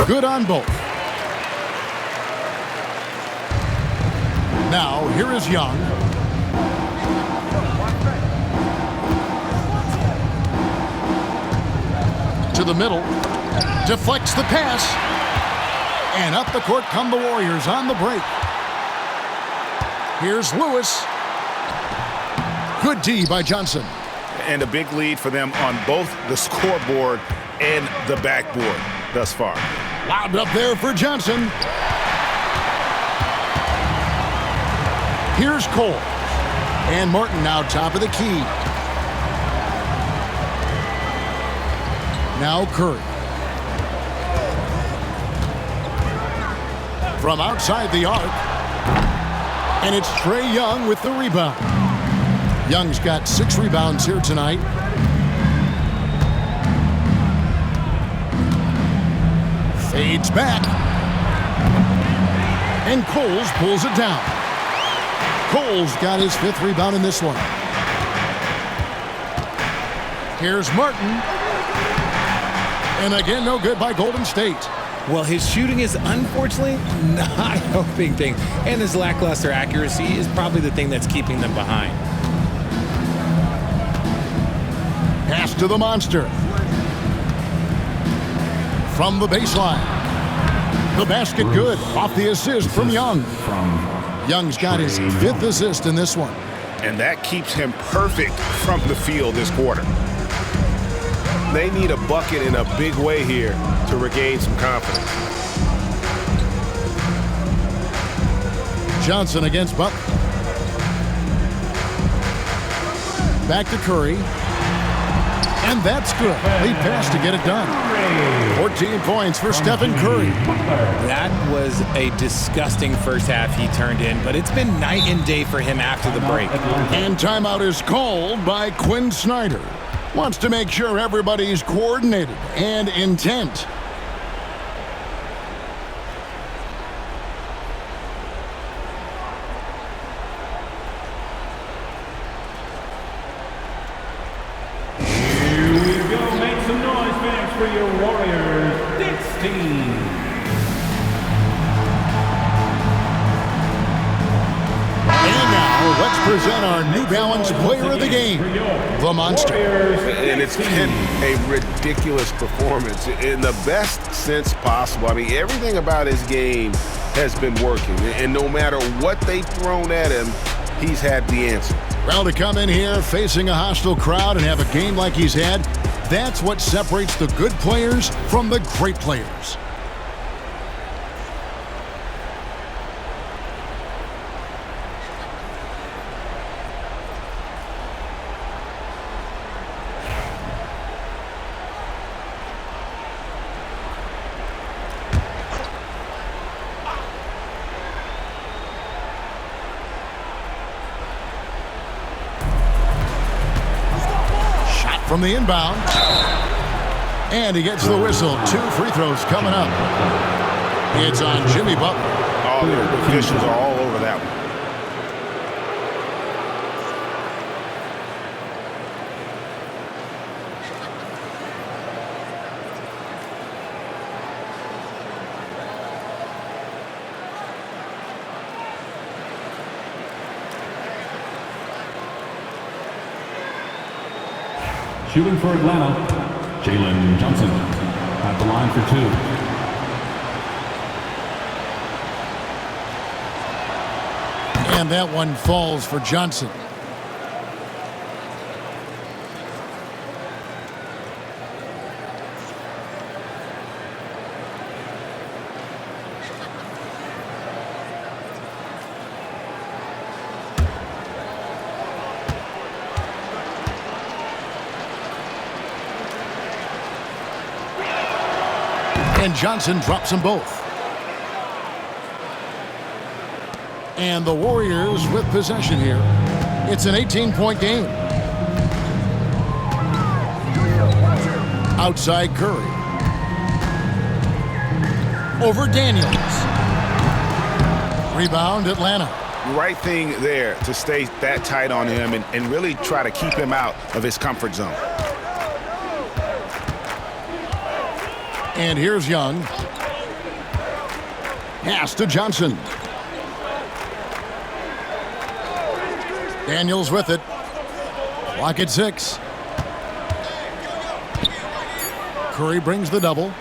Speaker 2: Good on both. Now, here is Young. To the middle. Deflects the pass. And up the court come the Warriors on the break. Here's Lewis. Good D by Johnson.
Speaker 7: And a big lead for them on both the scoreboard and the backboard thus far.
Speaker 2: Lobbed up there for Johnson. Here's Cole. And Martin now top of the key. Now Curry. From outside the arc. And it's Trae Young with the rebound. Young's got 6 rebounds here tonight. Fades back. And Coles pulls it down. Coles got his 5th rebound in this one. Here's Martin. And again, no good by Golden State.
Speaker 4: Well, his shooting is unfortunately not helping things. And his lackluster accuracy is probably the thing that's keeping them behind.
Speaker 2: Pass to the Monster. From the baseline. The basket good. Off the assist from Young. Young's got his 5th assist in this one.
Speaker 7: And that keeps him perfect from the field this quarter. They need a bucket in a big way here to regain some confidence.
Speaker 2: Johnson against Butler. Back to Curry. And that's good. Lead pass to get it done. 14 points for Stephen Curry.
Speaker 4: That was a disgusting first half he turned in, but it's been night and day for him after the break.
Speaker 2: And timeout is called by Quinn Snyder. Wants to make sure everybody's coordinated and intent.
Speaker 1: For your Warriors, 16.
Speaker 2: let's present our New Balance Player of the Game, the Monster.
Speaker 7: And it's been a ridiculous performance in the best sense possible. I mean, everything about his game has been working. And no matter what they've thrown at him, he's had the answer.
Speaker 2: Well, to come in here facing a hostile crowd and have a game like he's had, that's what separates the good players from the great players. From the inbound. And he gets the whistle. 2 free throws coming up. It's on Jimmy Butler.
Speaker 7: Oh, the officials are all over that one.
Speaker 1: Shooting for Atlanta, Jalen Johnson at the line for 2.
Speaker 2: And that one falls for Johnson. And Johnson drops them both. And the Warriors with possession here. It's an 18-point game. Outside Curry. Over Daniels. Rebound Atlanta.
Speaker 7: Right thing there to stay that tight on him and really try to keep him out of his comfort zone.
Speaker 2: And here's Young. Pass to Johnson. Daniels with it. Clock at 6. Curry brings the double.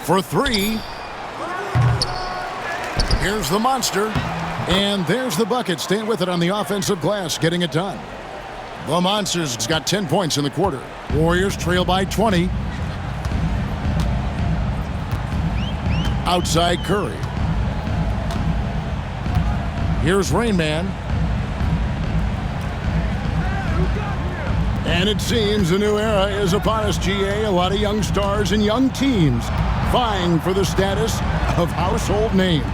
Speaker 2: For 3. Here's the monster. And there's the bucket. Staying with it on the offensive glass, getting it done. The Monsters got 10 points in the quarter. Warriors trail by 20. Outside Curry. Here's Rain Man. And it seems a new era is upon us, GA. A lot of young stars and young teams vying for the status of household name.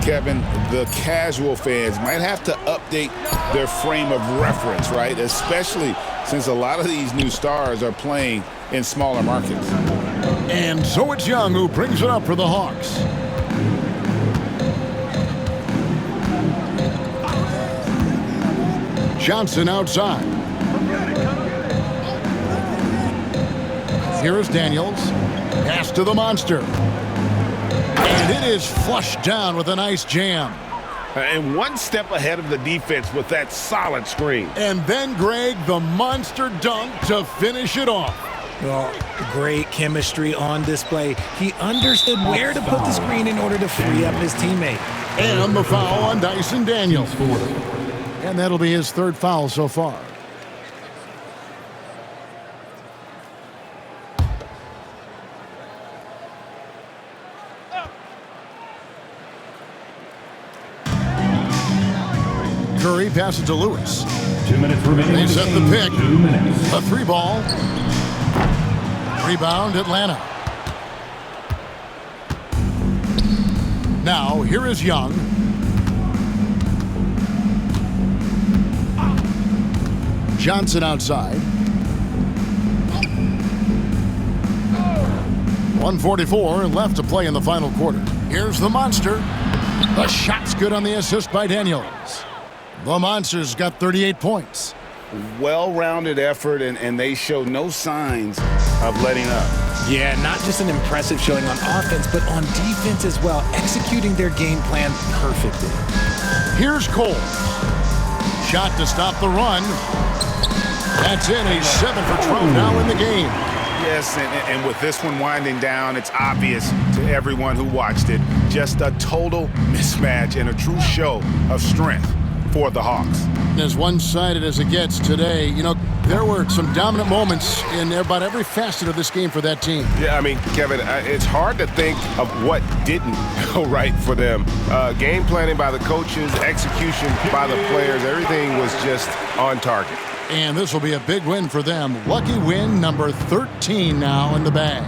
Speaker 7: Kevin, the casual fans might have to update their frame of reference, right? Especially since a lot of these new stars are playing in smaller markets.
Speaker 2: And so it's Young who brings it up for the Hawks. Johnson outside. Here is Daniels. Pass to the monster. And it is flushed down with a nice jam.
Speaker 7: And one step ahead of the defense with that solid screen.
Speaker 2: And then, Greg, the monster dunk to finish it off.
Speaker 4: Well, great chemistry on display. He understood where to put the screen in order to free up his teammate.
Speaker 2: And the foul on Dyson Daniels. And that'll be his 3rd foul so far. Curry passes to Lewis.
Speaker 1: 2 minutes remaining.
Speaker 2: They set the pick.
Speaker 1: 2 minutes.
Speaker 2: A 3-ball. Rebound Atlanta. Now here is Young. Johnson outside. 1:44 left to play in the final quarter. Here's the monster. The shot's good on the assist by Daniels. The Monsters got 38 points.
Speaker 7: Well-rounded effort, and they show no signs of letting up.
Speaker 4: Yeah, not just an impressive showing on offense, but on defense as well, executing their game plan perfectly.
Speaker 2: Here's Cole. shot to stop the run. That's in. He's 7 for 12 now in the game.
Speaker 7: Yes, and with this one winding down, it's obvious to everyone who watched it. Just a total mismatch and a true show of strength for the Hawks.
Speaker 2: As one-sided as it gets today, you know, there were some dominant moments in about every facet of this game for that team.
Speaker 12: Yeah, I mean, Kevin, it's hard to think of what didn't go right for them. Game planning by the coaches, execution by the players, everything was just on target.
Speaker 2: And this will be a big win for them. Lucky win number 13 now in the bag.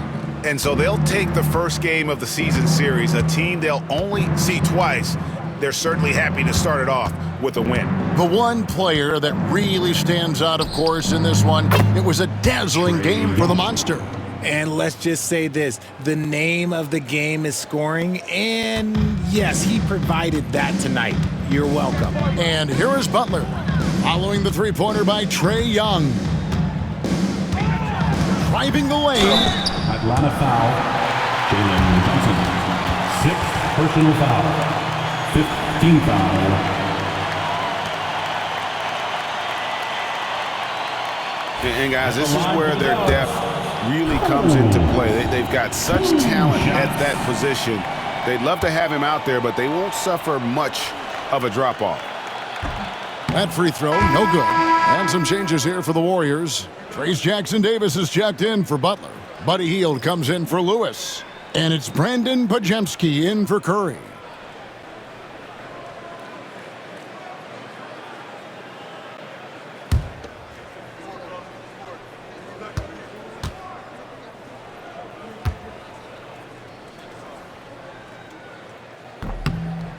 Speaker 7: And so they'll take the first game of the season series, a team they'll only see twice. They're certainly happy to start it off with a win.
Speaker 2: The one player that really stands out, of course, in this one, it was a dazzling game for the Monster.
Speaker 4: And let's just say this, the name of the game is scoring, and yes, he provided that tonight. You're welcome.
Speaker 2: And here is Butler, following the three-pointer by Trae Young. Driving the lane.
Speaker 1: Atlanta foul. Jalen Johnson. 6th personal foul. 15 foul.
Speaker 7: And guys, this is where their depth really comes into play. They've got such talent at that position. They'd love to have him out there, but they won't suffer much of a drop-off.
Speaker 2: That free throw, no good. And some changes here for the Warriors. Trace Jackson-Davis is checked in for Butler. Buddy Hield comes in for Lewis. And it's Brandon Podziemski in for Curry.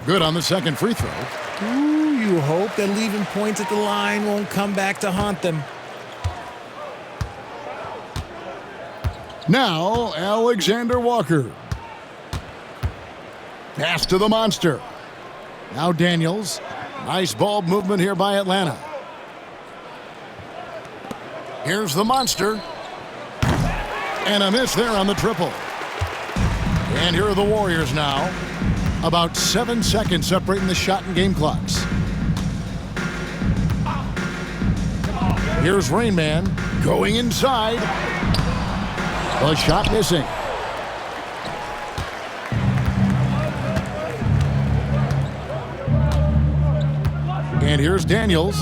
Speaker 2: Good on the second free throw.
Speaker 4: Ooh, you hope that leaving points at the line won't come back to haunt them.
Speaker 2: Now, Alexander Walker. Pass to the Monster. Now Daniels. Nice ball movement here by Atlanta. Here's the Monster. And a miss there on the triple. And here are the Warriors now. About 7 seconds separating the shot and game clocks. Here's Rain Man going inside. The shot missing. And here's Daniels.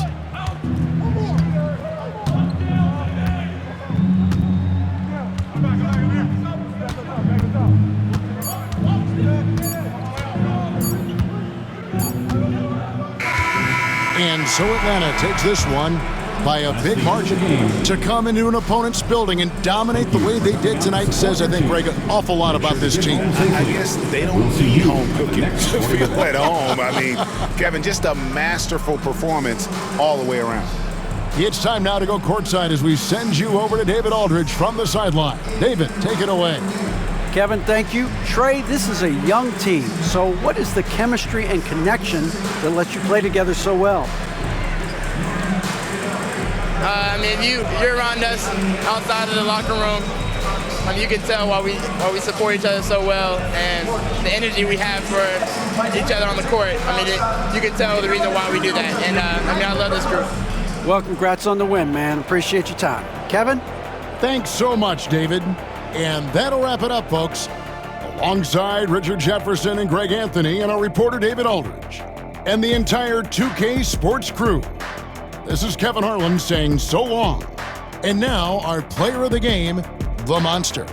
Speaker 2: And so Atlanta takes this one by a big margin. To come into an opponent's building and dominate the way they did tonight says, I think, Greg, an awful lot about this team.
Speaker 7: I guess they don't need home cooking to feel at home. I mean, Kevin, just a masterful performance all the way around.
Speaker 2: It's time now to go courtside as we send you over to David Aldridge from the sideline. David, take it away.
Speaker 6: Kevin, thank you. Trae, this is a young team. So what is the chemistry and connection that lets you play together so well?
Speaker 8: I mean, you're around us outside of the locker room. I mean, you can tell why we support each other so well, and the energy we have for each other on the court. I mean, you can tell the reason why we do that. And I mean, I love this group.
Speaker 6: Well, congrats on the win, man. Appreciate your time. Kevin?
Speaker 2: Thanks so much, David. And that'll wrap it up, folks. Alongside Richard Jefferson and Greg Anthony and our reporter David Aldridge and the entire 2K Sports crew. This is Kevin Harlan saying so long. And now our player of the game, the Monster.